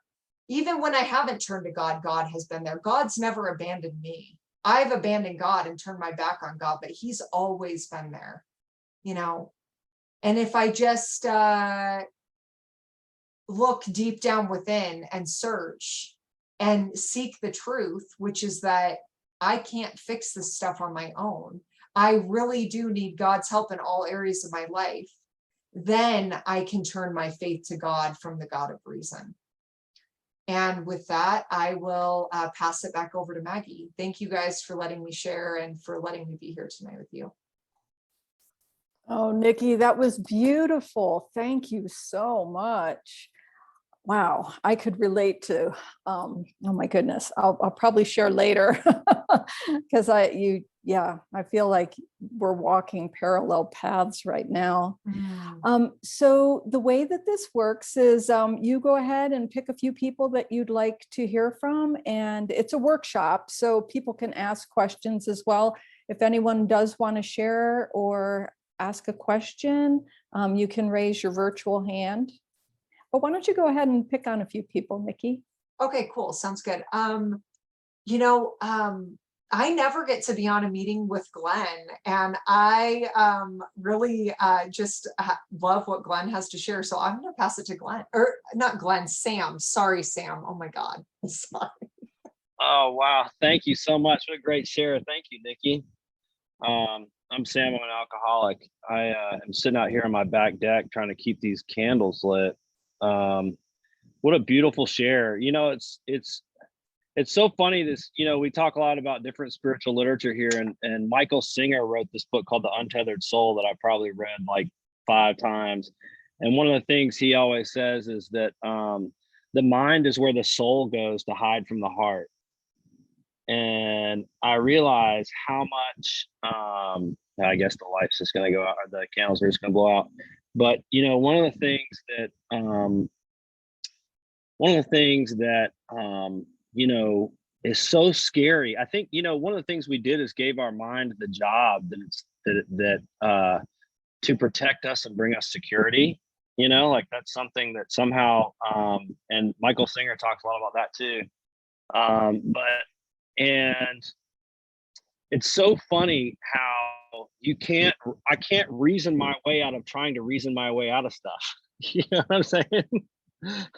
Even when I haven't turned to God, God has been there. God's never abandoned me. I've abandoned God and turned my back on God, but he's always been there, you know. And if I just look deep down within and search and seek the truth, which is that I can't fix this stuff on my own. I really do need God's help in all areas of my life. Then I can turn my faith to God from the God of reason. And with that, I will pass it back over to Maggie. Thank you guys for letting me share and for letting me be here tonight with you. Oh, Nikki, that was beautiful. Thank you so much. Wow, I could relate to, oh my goodness, I'll probably share later because I feel like we're walking parallel paths right now. So the way that this works is you go ahead and pick a few people that you'd like to hear from, and it's a workshop, so people can ask questions as well. If anyone does want to share or ask a question, you can raise your virtual hand. But why don't you go ahead and pick on a few people, Nikki? Okay, cool. Sounds good. You know, I never get to be on a meeting with Glenn, and I really just love what Glenn has to share. So I'm going to pass it to Glenn, or not Glenn, Sam. Sorry, Sam. Oh my God. I'm sorry. Oh, wow. Thank you so much. What a great share. Thank you, Nikki. I'm Sam. I'm an alcoholic. I am sitting out here on my back deck trying to keep these candles lit. What a beautiful share. You know, it's so funny this, you know, we talk a lot about different spiritual literature here, and Michael Singer wrote this book called The Untethered Soul that I probably read like 5 times. And one of the things he always says is that the mind is where the soul goes to hide from the heart. And I realize how much, I guess the light's just going to go out, or the candles are just going to blow out. But, you know, one of the things that, you know, is so scary. I think, you know, one of the things we did is gave our mind the job to protect us and bring us security. You know, like that's something that somehow, and Michael Singer talks a lot about that too. And it's so funny how I can't reason my way out of trying to reason my way out of stuff. You know what I'm saying?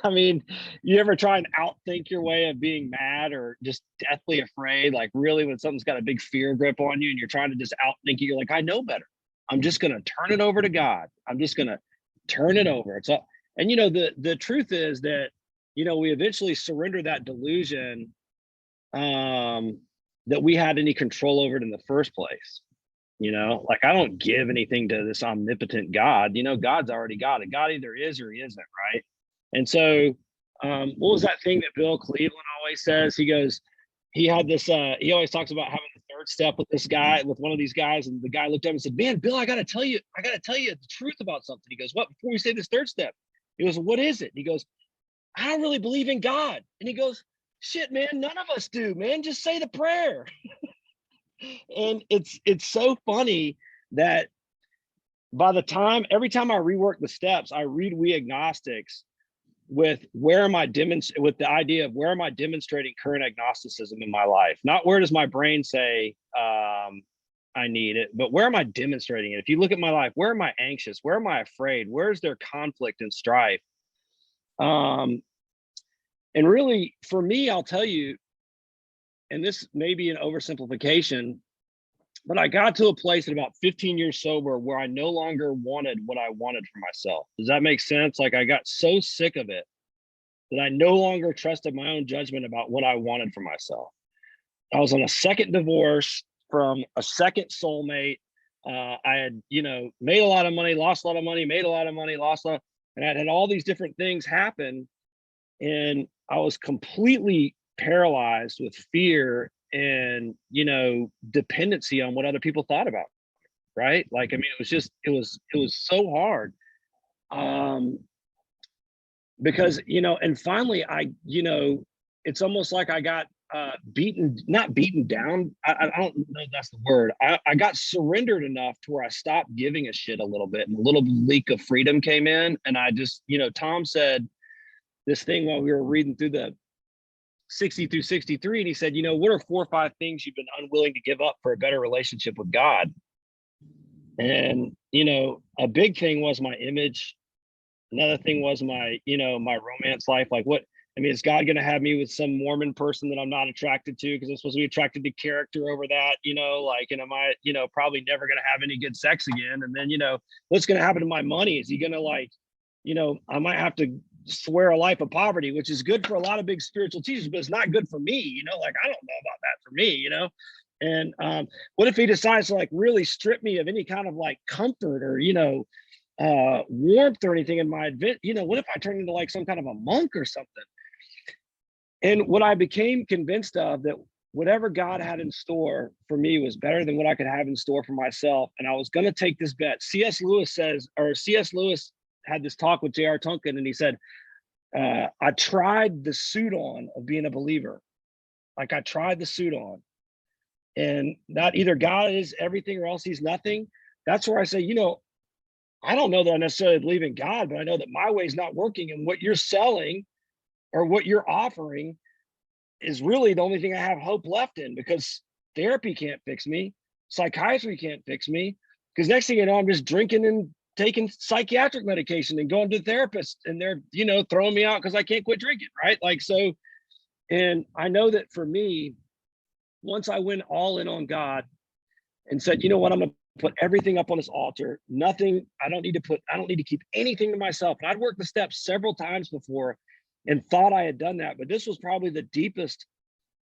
I mean, you ever try and outthink your way of being mad or just deathly afraid? Like really when something's got a big fear grip on you and you're trying to just outthink it, you're like, I know better. I'm just going to turn it over to God. I'm just going to turn it over. It's all, and you know, the truth is that, you know, we eventually surrender that delusion that we had any control over it in the first place. You know, like I don't give anything to this omnipotent God. You know, God's already got it. God either is or he isn't, right? And so what was that thing that Bill Cleveland always says? He goes, he had this, he always talks about having the third step with this guy, with one of these guys. And the guy looked at him and said, man, Bill, I got to tell you the truth about something. He goes, what, before we say this third step? He goes, what is it? He goes, I don't really believe in God. And he goes, shit, man, none of us do, man. Just say the prayer. And it's so funny that every time I rework the steps, I read We Agnostics with with the idea of where am I demonstrating current agnosticism in my life? Not where does my brain say I need it, but where am I demonstrating it? If you look at my life, where am I anxious? Where am I afraid? Where is there conflict and strife? And really, for me, I'll tell you, and this may be an oversimplification, but I got to a place at about 15 years sober where I no longer wanted what I wanted for myself. Does that make sense? Like I got so sick of it that I no longer trusted my own judgment about what I wanted for myself. I was on a second divorce from a second soulmate. I had, you know, made a lot of money, lost a lot of money, made a lot of money, lost a lot, and I had all these different things happen. And I was completely paralyzed with fear and, you know, dependency on what other people thought about me, right? Like, I mean, it was so hard. Because, you know, and finally you know, it's almost like I got not beaten down. I don't know if that's the word. I got surrendered enough to where I stopped giving a shit a little bit, and a little leak of freedom came in. And I just, you know, Tom said this thing while we were reading through 60 through 63. And he said, what are 4 or 5 things you've been unwilling to give up for a better relationship with God? And, a big thing was my image. Another thing was my romance life. Like is God going to have me with some Mormon person that I'm not attracted to because I'm supposed to be attracted to character over that, and am I, probably never going to have any good sex again? And then, what's going to happen to my money? Is he going to I might have to swear a life of poverty, which is good for a lot of big spiritual teachers, but it's not good for me, I don't know about that for me, And what if he decides to really strip me of any kind of comfort or, warmth or anything in my advent? What if I turn into some kind of a monk or something? And what I became convinced of, that whatever God had in store for me was better than what I could have in store for myself. And I was going to take this bet. C.S. Lewis had this talk with J.R. Tunkin, and he said, I tried the suit on of being a believer. I tried the suit on, and not either God is everything or else he's nothing. That's where I say, I don't know that I necessarily believe in God, but I know that my way is not working, and what you're selling or what you're offering is really the only thing I have hope left in, because therapy can't fix me. Psychiatry can't fix me, because next thing you know, I'm just drinking and taking psychiatric medication and going to the therapist, and they're, throwing me out because I can't quit drinking. Right. So, and I know that for me, once I went all in on God and said, I'm going to put everything up on this altar, nothing, I don't need to keep anything to myself. And I'd worked the steps several times before and thought I had done that, but this was probably the deepest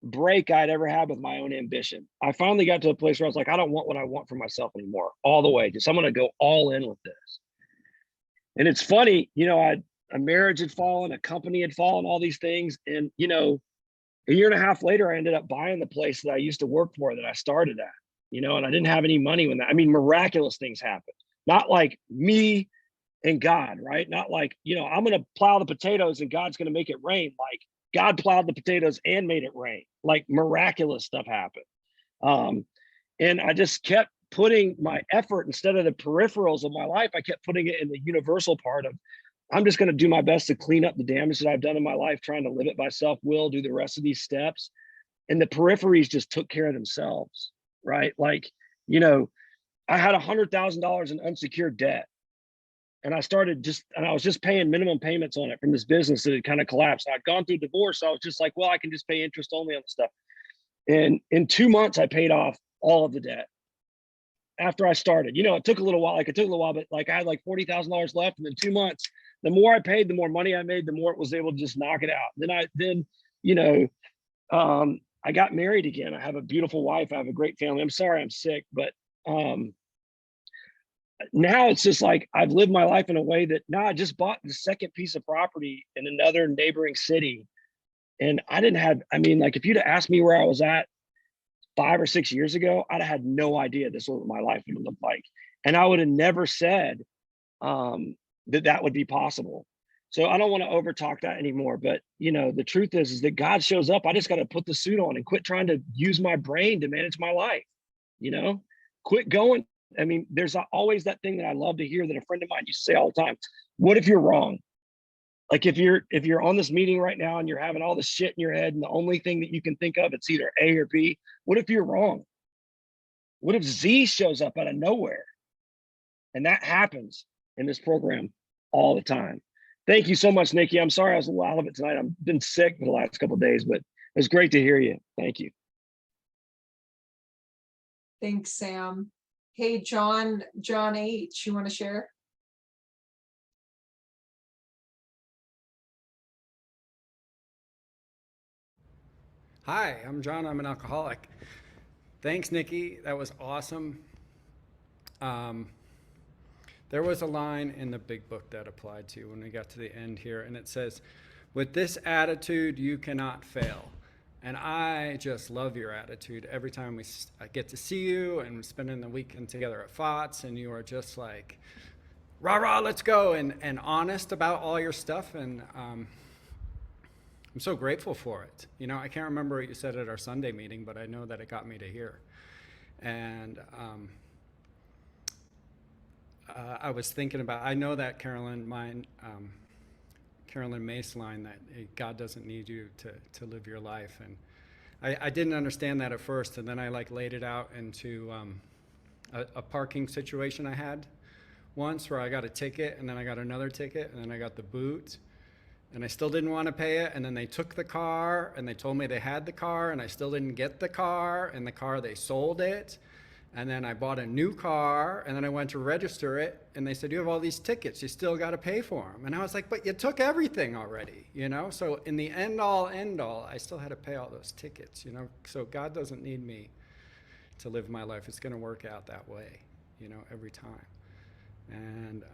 break I'd ever had with my own ambition. I finally got to a place where I was like, I don't want what I want for myself anymore, all the way. Just I'm going to go all in with this. And it's funny, a marriage had fallen, a company had fallen, all these things. And, a year and a half later, I ended up buying the place that I used to work for, that I started at, and I didn't have any money when miraculous things happened. Not like me and God, right? Not like, I'm going to plow the potatoes and God's going to make it rain. Like God plowed the potatoes and made it rain. Like miraculous stuff happened. And I just kept putting my effort, instead of the peripherals of my life, I kept putting it in the universal part of, I'm just going to do my best to clean up the damage that I've done in my life, trying to live it by self-will, do the rest of these steps. And the peripheries just took care of themselves, right? I had $100,000 in unsecured debt. And I was just paying minimum payments on it from this business that had kind of collapsed. I'd gone through divorce. So I was just like, well, I can just pay interest only on the stuff. And in 2 months, I paid off all of the debt after I started. It took a little while, but I had $40,000 left. And in 2 months, the more I paid, the more money I made, the more it was able to just knock it out. Then I got married again. I have a beautiful wife. I have a great family. I'm sorry I'm sick, but now it's just like I've lived my life in a way that now I just bought the second piece of property in another neighboring city. And I didn't have, if you'd have asked me where I was at 5 or 6 years ago, I'd have had no idea this was what my life would look like. And I would have never said that would be possible. So I don't want to overtalk that anymore. But, the truth is that God shows up. I just got to put the suit on and quit trying to use my brain to manage my life, quit going. There's always that thing that I love to hear that a friend of mine used to say all the time. What if you're wrong? Like if you're on this meeting right now and you're having all this shit in your head and the only thing that you can think of, it's either A or B. What if you're wrong? What if Z shows up out of nowhere? And that happens in this program all the time. Thank you so much, Nikki. I'm sorry I was a little out of it tonight. I've been sick for the last couple of days, but it was great to hear you. Thank you. Thanks, Sam. Hey, John H., you want to share? Hi, I'm John. I'm an alcoholic. Thanks, Nikki. That was awesome. There was a line in the big book that applied to when we got to the end here, and it says, with this attitude, you cannot fail. And I just love your attitude. Every time I get to see you and we're spending the weekend together at FOTS, and you are just like, rah, rah, let's go, and honest about all your stuff. And I'm so grateful for it. I can't remember what you said at our Sunday meeting, but I know that it got me to here. And I was thinking about, I know that Carolyn Carolyn Mace line that God doesn't need you to live your life. And I didn't understand that at first, and then I like laid it out into a parking situation I had once where I got a ticket, and then I got another ticket, and then I got the boot, and I still didn't want to pay it, and then they took the car, and they told me they had the car, and I still didn't get the car, and the car, they sold it, and then I bought a new car, and then I went to register it, and they said, you have all these tickets, you still got to pay for them. And I was like, but you took everything already, you know? So in the end all, I still had to pay all those tickets, you know? So God doesn't need me to live my life. It's going to work out that way, you know, every time. And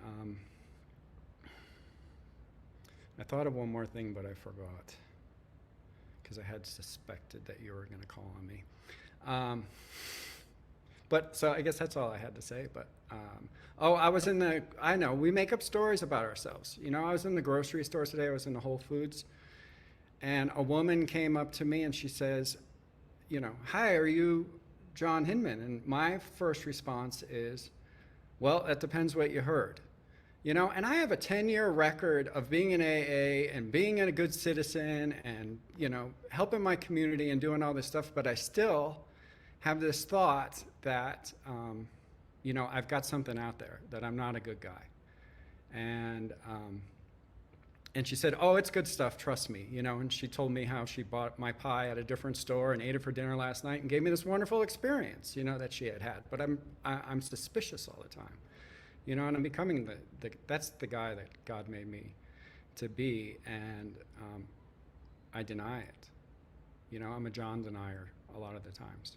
I thought of one more thing, but I forgot because I had suspected that you were going to call on me. But so I guess that's all I had to say. But I know we make up stories about ourselves. You know, I was in the grocery store today. I was in the Whole Foods, and a woman came up to me and she says, you know, hi, are you John Hinman? And my first response is, well, it depends what you heard. You know, and I have a 10-year record of being in AA and being a good citizen and, you know, helping my community and doing all this stuff, but I still have this thought that, you know, I've got something out there, that I'm not a good guy. And she said, oh, it's good stuff, trust me, you know, and she told me how she bought my pie at a different store and ate it for dinner last night and gave me this wonderful experience, you know, that she had. But I'm suspicious all the time. You know, and I'm becoming that's the guy that God made me to be, and I deny it. You know, I'm a John denier a lot of the times,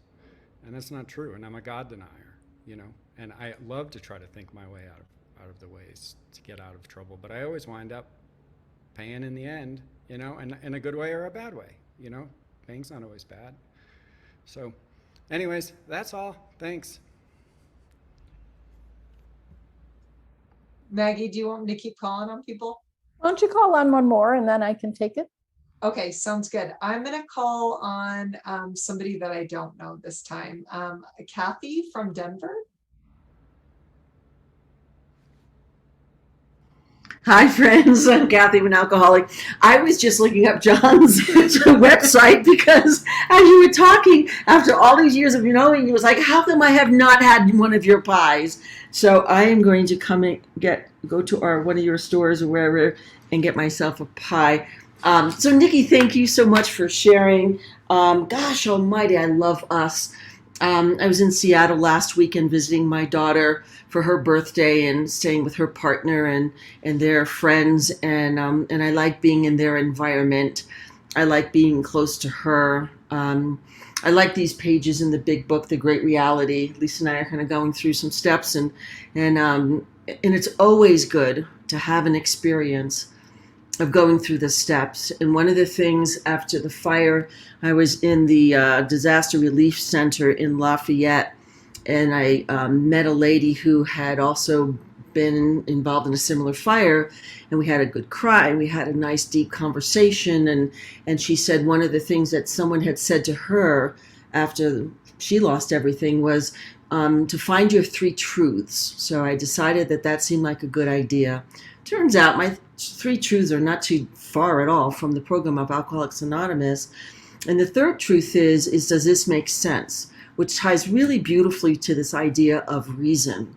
and that's not true. And I'm a God denier. You know, and I love to try to think my way out of the ways to get out of trouble, but I always wind up paying in the end. You know, and in a good way or a bad way. You know, paying's not always bad. So, anyways, that's all. Thanks. Maggie, do you want me to keep calling on people? Why don't you call on one more and then I can take it? Okay, sounds good. I'm gonna call on somebody that I don't know this time. Kathy from Denver. Hi, friends. I'm Kathy, I'm an alcoholic. I was just looking up John's website because as you were talking, after all these years of knowing, it was like, how come I have not had one of your pies? So I am going to come and go to one of your stores or wherever and get myself a pie. So Nikki, thank you so much for sharing. Gosh almighty, I love us. I was in Seattle last weekend visiting my daughter for her birthday and staying with her partner and their friends. And I like being in their environment. I like being close to her. I like these pages in the big book, The Great Reality. Lisa and I are kind of going through some steps, and it's always good to have an experience of going through the steps. And one of the things after the fire, I was in the disaster relief center in Lafayette, and I met a lady who had also been involved in a similar fire, and we had a good cry, and we had a nice deep conversation, and she said one of the things that someone had said to her after she lost everything was to find your 3 truths. So I decided that seemed like a good idea. Turns out my 3 truths are not too far at all from the program of Alcoholics Anonymous. And the third truth is does this make sense? Which ties really beautifully to this idea of reason.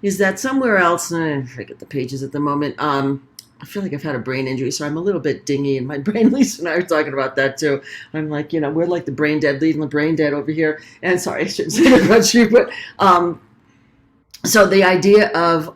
Is that somewhere else, and I forget the pages at the moment, I feel like I've had a brain injury, so I'm a little bit dingy in my brain. Lisa and I were talking about that too. I'm like, we're like the brain dead, leading the brain dead over here. And sorry, I shouldn't say that about you, but so the idea of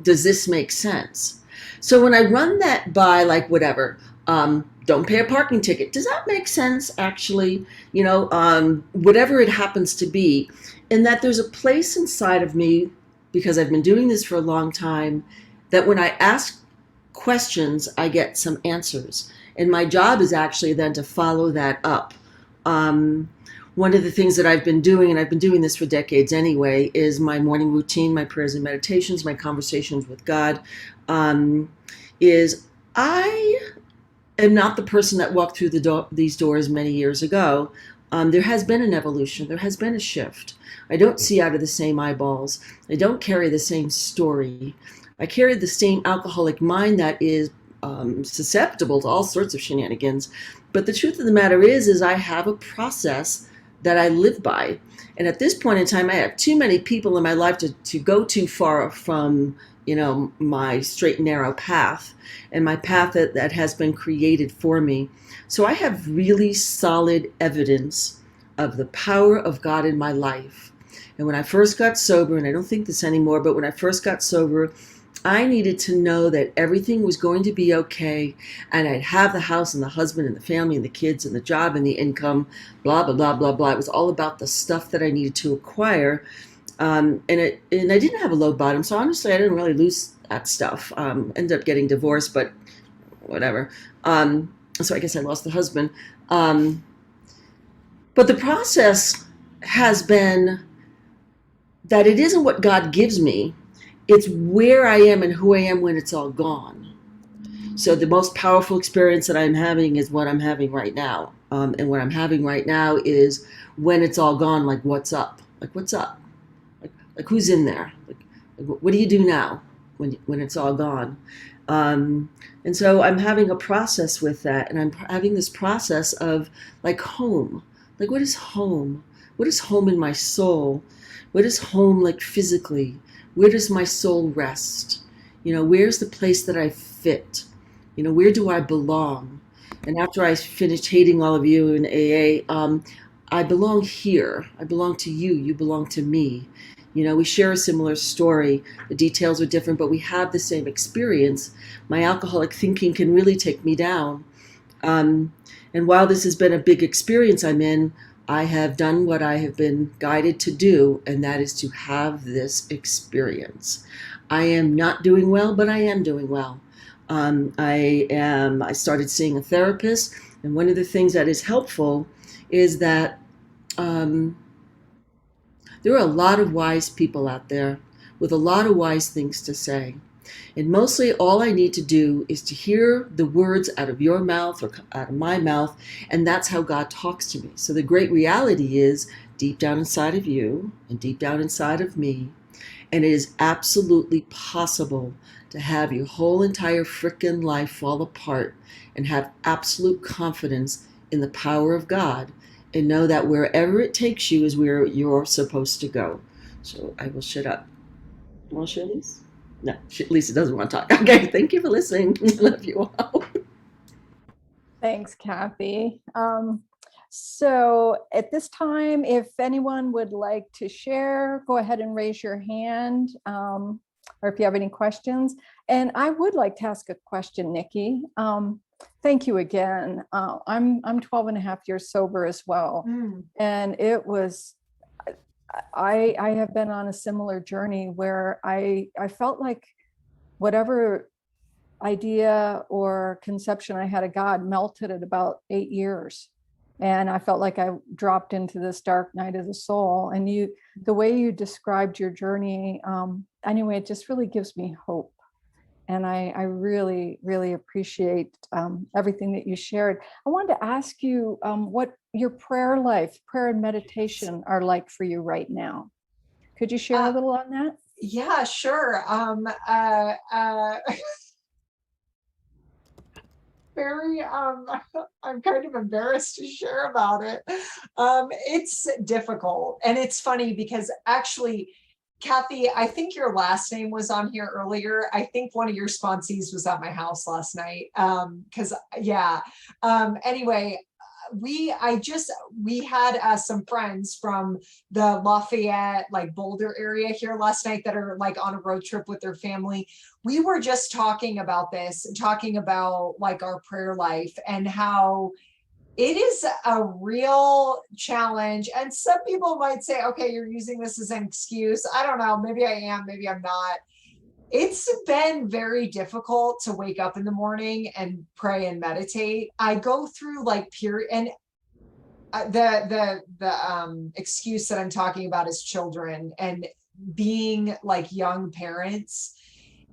does this make sense? So when I run that by like whatever, don't pay a parking ticket. Does that make sense actually? Whatever it happens to be, and that there's a place inside of me, because I've been doing this for a long time, that when I ask questions, I get some answers. And my job is actually then to follow that up. One of the things that I've been doing, and I've been doing this for decades anyway, is my morning routine, my prayers and meditations, my conversations with God, is I am not the person that walked through these doors many years ago. There has been an evolution. There has been a shift. I don't see out of the same eyeballs. I don't carry the same story. I carry the same alcoholic mind that is susceptible to all sorts of shenanigans. But the truth of the matter is I have a process that I live by. And at this point in time, I have too many people in my life to go too far from, my straight and narrow path and my path that has been created for me. So I have really solid evidence of the power of God in my life. And when I first got sober, and I don't think this anymore, but when I first got sober, I needed to know that everything was going to be okay, and I'd have the house and the husband and the family and the kids and the job and the income, blah, blah, blah, blah, blah. It was all about the stuff that I needed to acquire. And I didn't have a low bottom, so honestly, I didn't really lose that stuff. Ended up getting divorced, but whatever. So I guess I lost the husband. But the process has been that it isn't what God gives me. It's where I am and who I am when it's all gone. So the most powerful experience that I'm having is what I'm having right now. And what I'm having right now is when it's all gone, like what's up? Like what's up? Like who's in there? Like what do you do now when it's all gone? And so I'm having a process with that, and I'm having this process of like home. Like what is home? What is home in my soul? What is home like physically? Where does my soul rest? Where's the place that I fit? Where do I belong? And after I finished hating all of you in AA, I belong here. I belong to you. You belong to me. We share a similar story. The details are different, but we have the same experience. My alcoholic thinking can really take me down. And while this has been a big experience I'm in, I have done what I have been guided to do, and that is to have this experience. I am not doing well, but I am doing well. I started seeing a therapist, and one of the things that is helpful is that there are a lot of wise people out there with a lot of wise things to say. And mostly all I need to do is to hear the words out of your mouth or out of my mouth, and that's how God talks to me. So the great reality is deep down inside of you and deep down inside of me, and it is absolutely possible to have your whole entire frickin' life fall apart and have absolute confidence in the power of God and know that wherever it takes you is where you're supposed to go. So I will shut up. You want to share these? No, Lisa doesn't want to talk. Okay, thank you for listening. I love you all. Thanks, Kathy. So at this time, if anyone would like to share, go ahead and raise your hand, or if you have any questions. And I would like to ask a question, Nikki. Thank you again. I'm 12 and a half years sober as well. And it was, I have been on a similar journey where I felt like whatever idea or conception I had of God melted at about 8 years. And I felt like I dropped into this dark night of the soul. And the way you described your journey, anyway, it just really gives me hope. And I really, really appreciate everything that you shared. I wanted to ask you what your prayer life, prayer and meditation are like for you right now. Could you share a little on that? Yeah, sure. Very, I'm kind of embarrassed to share about it. It's difficult. And it's funny because actually, Kathy, I think your last name was on here earlier. I think one of your sponsees was at my house last night. Anyway, we had some friends from the Lafayette, like Boulder area here last night that are like on a road trip with their family. We were just talking about this, talking about like our prayer life and how it is a real challenge. And some people might say, okay, you're using this as an excuse. I don't know. Maybe I am, maybe I'm not. It's been very difficult to wake up in the morning and pray and meditate. I go through like period, and the excuse that I'm talking about is children and being like young parents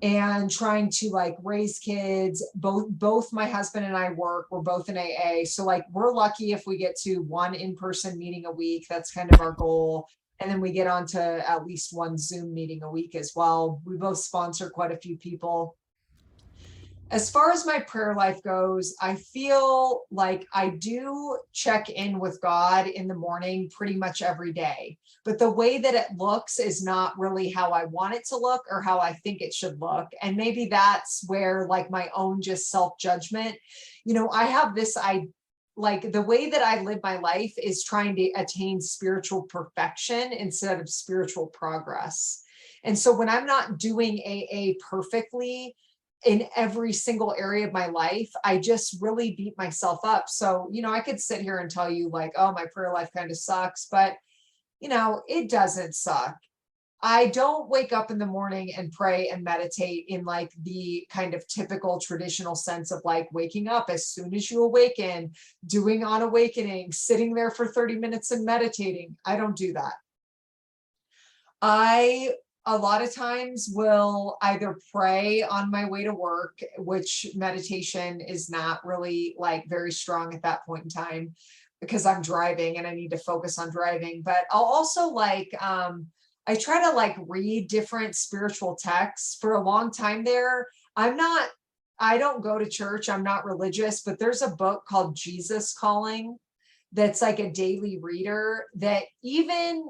and trying to like raise kids. Both my husband and I work. We're both in AA. So like we're lucky if we get to one in-person meeting a week. That's kind of our goal. And then we get on to at least one Zoom meeting a week as well. We both sponsor quite a few people. As far as my prayer life goes, I feel like I do check in with God in the morning pretty much every day. But the way that it looks is not really how I want it to look or how I think it should look. And maybe that's where like my own just self-judgment, I have this, like the way that I live my life is trying to attain spiritual perfection instead of spiritual progress. And so when I'm not doing AA perfectly in every single area of my life, I just really beat myself up. So, I could sit here and tell you like, oh, my prayer life kind of sucks, but it doesn't suck. I don't wake up in the morning and pray and meditate in like the kind of typical traditional sense of like waking up as soon as you awaken, doing on awakening, sitting there for 30 minutes and meditating. I don't do that. I a lot of times will either pray on my way to work, which meditation is not really like very strong at that point in time because I'm driving and I need to focus on driving. But I'll also like, I try to like read different spiritual texts. For a long time there, I don't go to church. I'm not religious, but there's a book called Jesus Calling that's like a daily reader that even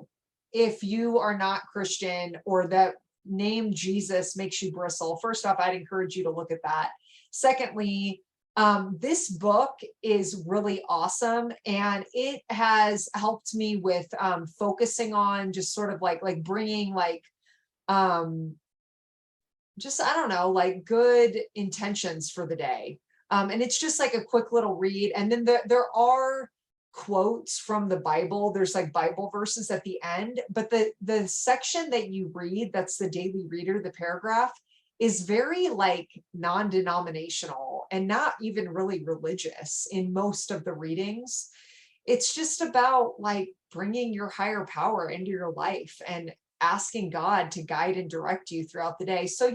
if you are not Christian or that name Jesus makes you bristle, first off, I'd encourage you to look at that. Secondly, this book is really awesome and it has helped me with focusing on just sort of like bringing like just, I don't know, like good intentions for the day. And it's just like a quick little read. And then there are quotes from the Bible. There's like Bible verses at the end, but the section that you read, that's the daily reader, the paragraph, is very like non-denominational and not even really religious in most of the readings. It's just about like bringing your higher power into your life and asking God to guide and direct you throughout the day. So,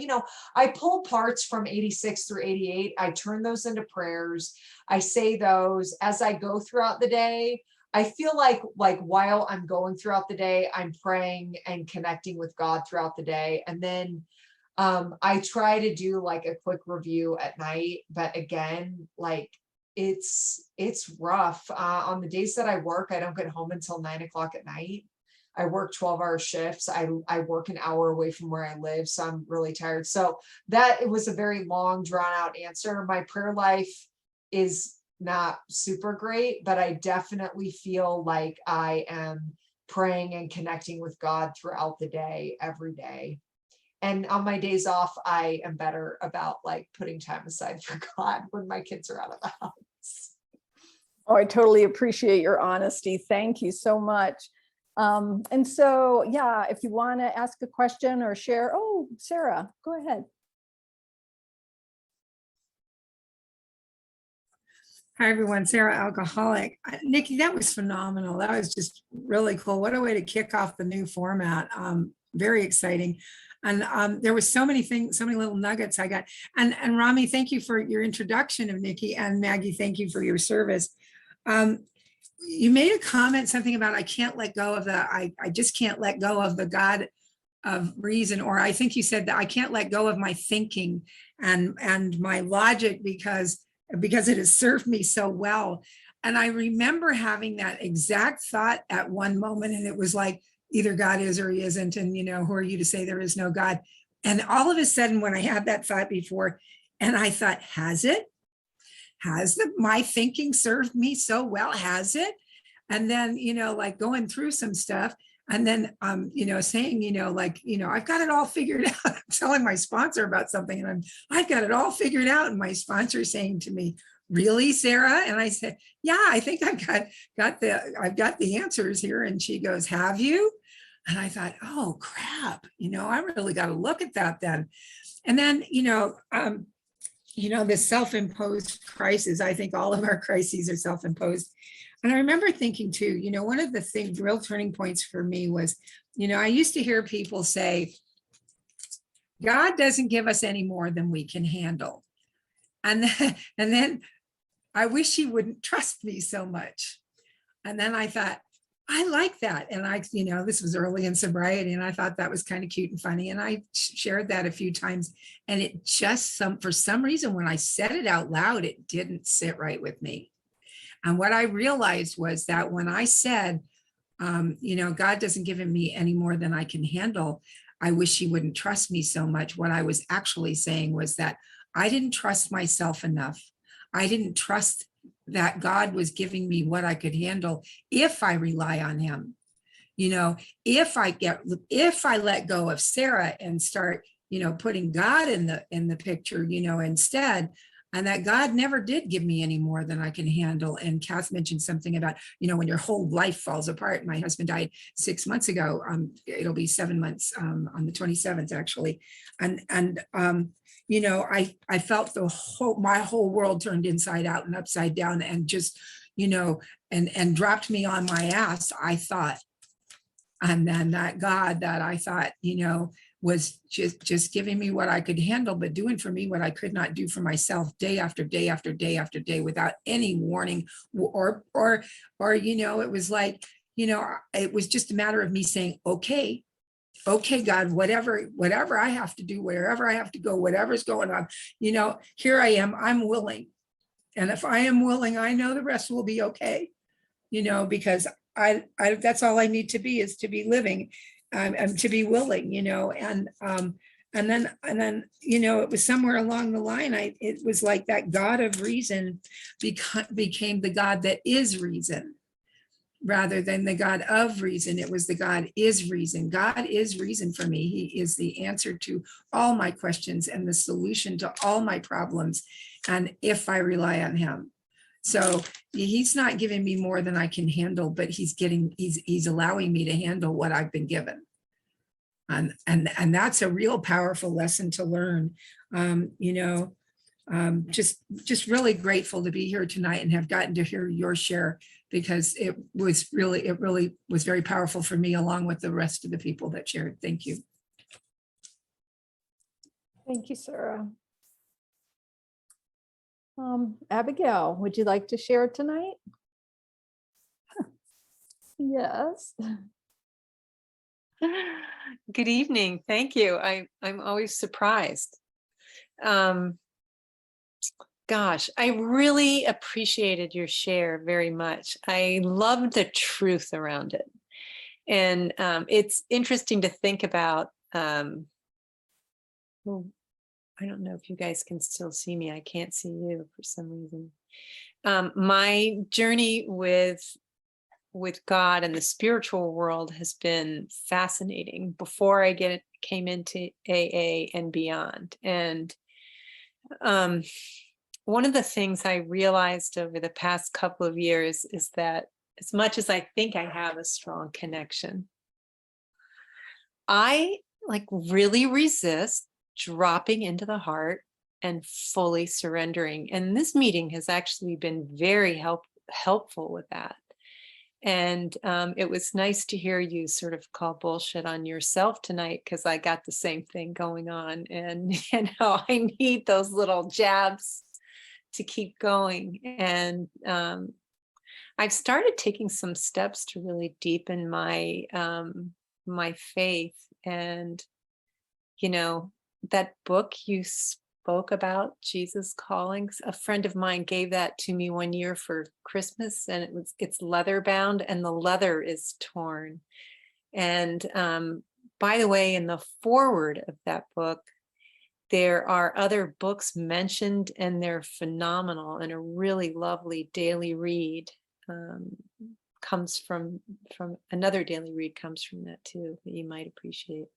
I pull parts from 86 through 88. I turn those into prayers. I say those as I go throughout the day. I feel like while I'm going throughout the day, I'm praying and connecting with God throughout the day. And then I try to do like a quick review at night, but again, like it's rough. On the days that I work, I don't get home until 9 o'clock at night. I work 12-hour shifts. I work an hour away from where I live, so I'm really tired. So it was a very long, drawn out answer. My prayer life is not super great, but I definitely feel like I am praying and connecting with God throughout the day, every day. And on my days off, I am better about like putting time aside for God when my kids are out of the house. Oh, I totally appreciate your honesty. Thank you so much. And so, yeah, if you want to ask a question or share, oh, Sarah, go ahead. Hi, everyone. Sarah, alcoholic. Nikki, that was phenomenal. That was just really cool. What a way to kick off the new format. Very exciting. And there was so many things, so many little nuggets I got. And Rami, thank you for your introduction of Nikki, and Maggie, thank you for your service. You made a comment, something about I can't let go of I just can't let go of the God of reason, or I think you said that I can't let go of my thinking and my logic because it has served me so well. And I remember having that exact thought at one moment, and it was like, either God is or he isn't, and who are you to say there is no God? And all of a sudden, when I had that thought before, and I thought, has it? Has my thinking served me so well? Has it? And then, like going through some stuff and then, saying, I've got it all figured out. I'm telling my sponsor about something and I've got it all figured out. And my sponsor saying to me, really, Sarah? And I said, yeah, I think I've got the answers here. And she goes, have you? And I thought, oh, crap, I really got to look at that then. And then, this self-imposed crisis, I think all of our crises are self-imposed. And I remember thinking too, one of the real turning points for me was, I used to hear people say, God doesn't give us any more than we can handle. And then I wish he wouldn't trust me so much. And then I thought, I like that. And this was early in sobriety, and I thought that was kind of cute and funny. And I shared that a few times. And it just for some reason, when I said it out loud, it didn't sit right with me. And what I realized was that when I said, God doesn't give me any more than I can handle, I wish he wouldn't trust me so much. What I was actually saying was that I didn't trust myself enough. I didn't trust that God was giving me what I could handle if I rely on him. If I let go of Sarah and start, putting God in the picture, instead, and that God never did give me any more than I can handle. And Kath mentioned something about, when your whole life falls apart. My husband died 6 months ago. It'll be 7 months on the 27th, actually. I felt my whole world turned inside out and upside down, and just, and dropped me on my ass, I thought. And then that God that I thought, was just giving me what I could handle, but doing for me what I could not do for myself, day after day after day after day, without any warning, or it was like, it was just a matter of me saying, okay, God, whatever I have to do, wherever I have to go, whatever's going on, here I am, I'm willing. And if I am willing, I know the rest will be okay, because I that's all I need to be, is to be living, and to be willing, and then, it was somewhere along the line, it was like that God of reason became the God that is reason, rather than the God of reason. It was the God is reason. God is reason for me. He is the answer to all my questions and the solution to all my problems. And if I rely on him. So he's not giving me more than I can handle, but he's allowing me to handle what I've been given. And that's a real powerful lesson to learn. Just really grateful to be here tonight and have gotten to hear your share, because it really was very powerful for me, along with the rest of the people that shared. Thank you. Thank you, Sarah. Abigail, would you like to share tonight? Yes. Good evening. Thank you. I'm always surprised. Gosh, I really appreciated your share very much. I loved the truth around it. And it's interesting to think about. Well, I don't know if you guys can still see me. I can't see you for some reason. My journey with God and the spiritual world has been fascinating before I came into AA and beyond. And one of the things I realized over the past couple of years is that as much as I think I have a strong connection, I really resist dropping into the heart and fully surrendering. And this meeting has actually been very helpful with that. And it was nice to hear you sort of call bullshit on yourself tonight, because I got the same thing going on. And, I need those little jabs to keep going. And I've started taking some steps to really deepen my my faith. And, that book you spoke about, Jesus Calling, a friend of mine gave that to me one year for Christmas, and it's leather bound and the leather is torn. And by the way, in the foreword of that book, there are other books mentioned, and they're phenomenal, and a really lovely daily read comes from another daily read comes from that too, that you might appreciate.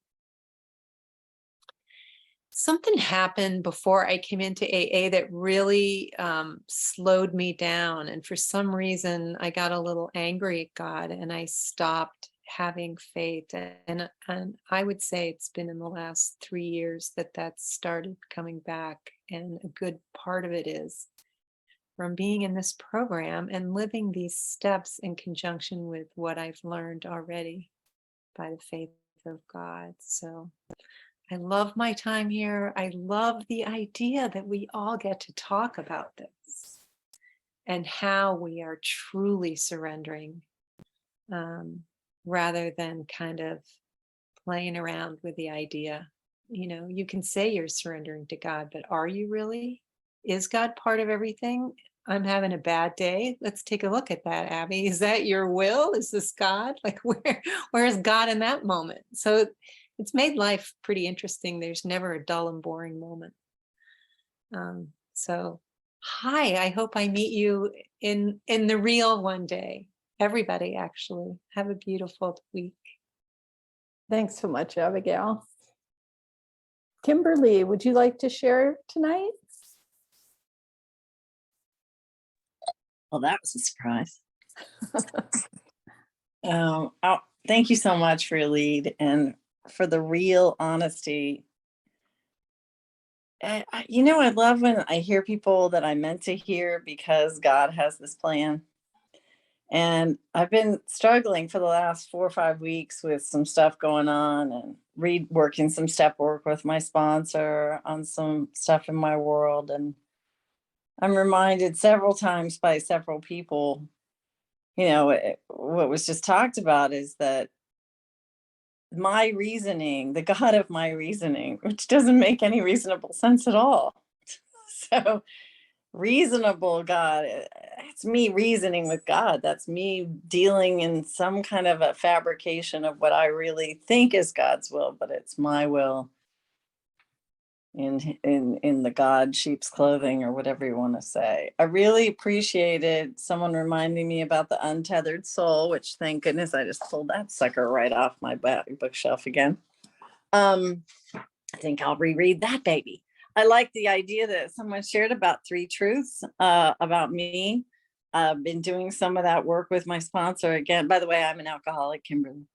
Something happened before I came into AA that really slowed me down. And for some reason, I got a little angry at God and I stopped having faith. And I would say it's been in the last 3 years that started coming back. And a good part of it is from being in this program and living these steps in conjunction with what I've learned already by the faith of God. So I love my time here. I love the idea that we all get to talk about this and how we are truly surrendering rather than kind of playing around with the idea. You can say you're surrendering to God, but are you really? Is God part of everything? I'm having a bad day. Let's take a look at that, Abby. Is that your will? Is this God? Like where is God in that moment? So it's made life pretty interesting. There's never a dull and boring moment. So hi, I hope I meet you in the real one day. Everybody, actually. Have a beautiful week. Thanks so much, Abigail. Kimberly, would you like to share tonight? Well, that was a surprise. Thank you so much for your lead and for the real honesty. I love when I hear people that I meant to hear because God has this plan. And I've been struggling for the last 4 or 5 weeks with some stuff going on and working some step work with my sponsor on some stuff in my world. And I'm reminded several times by several people, what was just talked about is that my reasoning, the God of my reasoning, which doesn't make any reasonable sense at all. So reasonable God, it's me reasoning with God. That's me dealing in some kind of a fabrication of what I really think is God's will, but it's my will in the God sheep's clothing or whatever you want to say. I really appreciated someone reminding me about the untethered soul, which thank goodness I just pulled that sucker right off my bookshelf again. I think I'll reread that baby. I like the idea that someone shared about 3 truths about me. I've been doing some of that work with my sponsor again. By the way, I'm an alcoholic, Kimberly.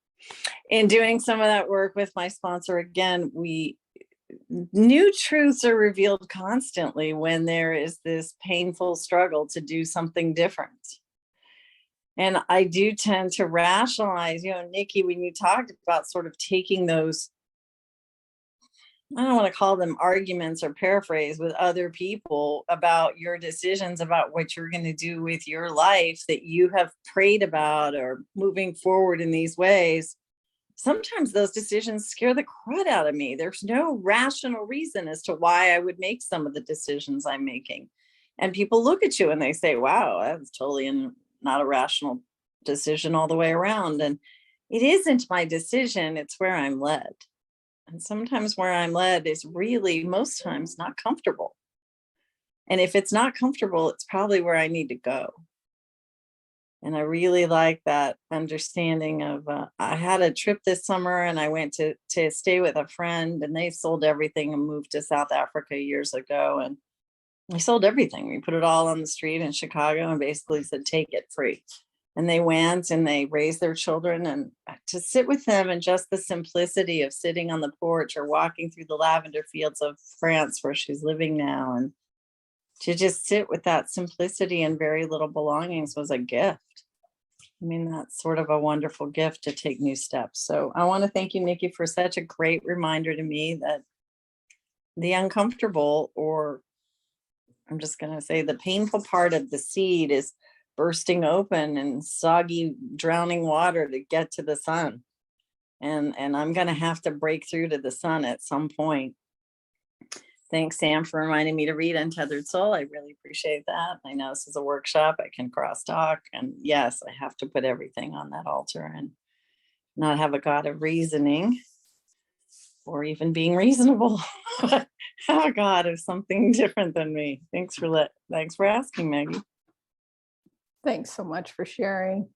In doing some of that work with my sponsor again, new truths are revealed constantly when there is this painful struggle to do something different. And I do tend to rationalize, Nikki, when you talked about sort of taking those, I don't want to call them arguments or paraphrase with other people about your decisions about what you're going to do with your life that you have prayed about or moving forward in these ways. Sometimes those decisions scare the crud out of me. There's no rational reason as to why I would make some of the decisions I'm making. And people look at you and they say, wow, that's totally not a rational decision all the way around. And it isn't my decision, it's where I'm led. And sometimes where I'm led is really, most times, not comfortable. And if it's not comfortable, it's probably where I need to go. And I really like that understanding of, I had a trip this summer and I went to stay with a friend and they sold everything and moved to South Africa years ago. And we sold everything. We put it all on the street in Chicago and basically said, take it free. And they went and they raised their children, and to sit with them and just the simplicity of sitting on the porch or walking through the lavender fields of France where she's living now. And to just sit with that simplicity and very little belongings was a gift. I mean, that's sort of a wonderful gift to take new steps. So I want to thank you, Nikki, for such a great reminder to me that the uncomfortable, or I'm just going to say the painful part of the seed, is bursting open and soggy, drowning water to get to the sun. And I'm going to have to break through to the sun at some point. Thanks, Sam, for reminding me to read Untethered Soul. I really appreciate that. I know this is a workshop. I can crosstalk. And yes, I have to put everything on that altar and not have a God of reasoning or even being reasonable. Have a God of something different than me. Thanks for asking, Maggie. Thanks so much for sharing.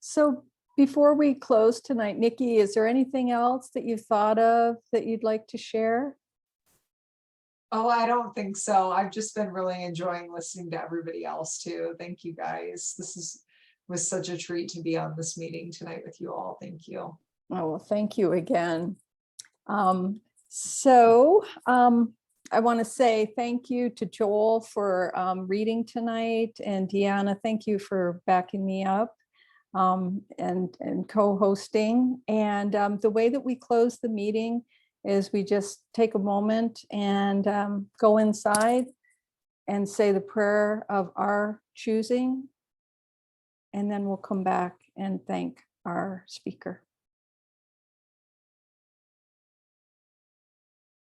So before we close tonight, Nikki, is there anything else that you've thought of that you'd like to share? Oh, I don't think so. I've just been really enjoying listening to everybody else too. Thank you guys. Was such a treat to be on this meeting tonight with you all. Thank you. Oh, well, thank you again. I want to say thank you to Joel for reading tonight, and Deanna, thank you for backing me up and co-hosting. And the way that we close the meeting is we just take a moment and go inside and say the prayer of our choosing. and then we'll come back and thank our speaker.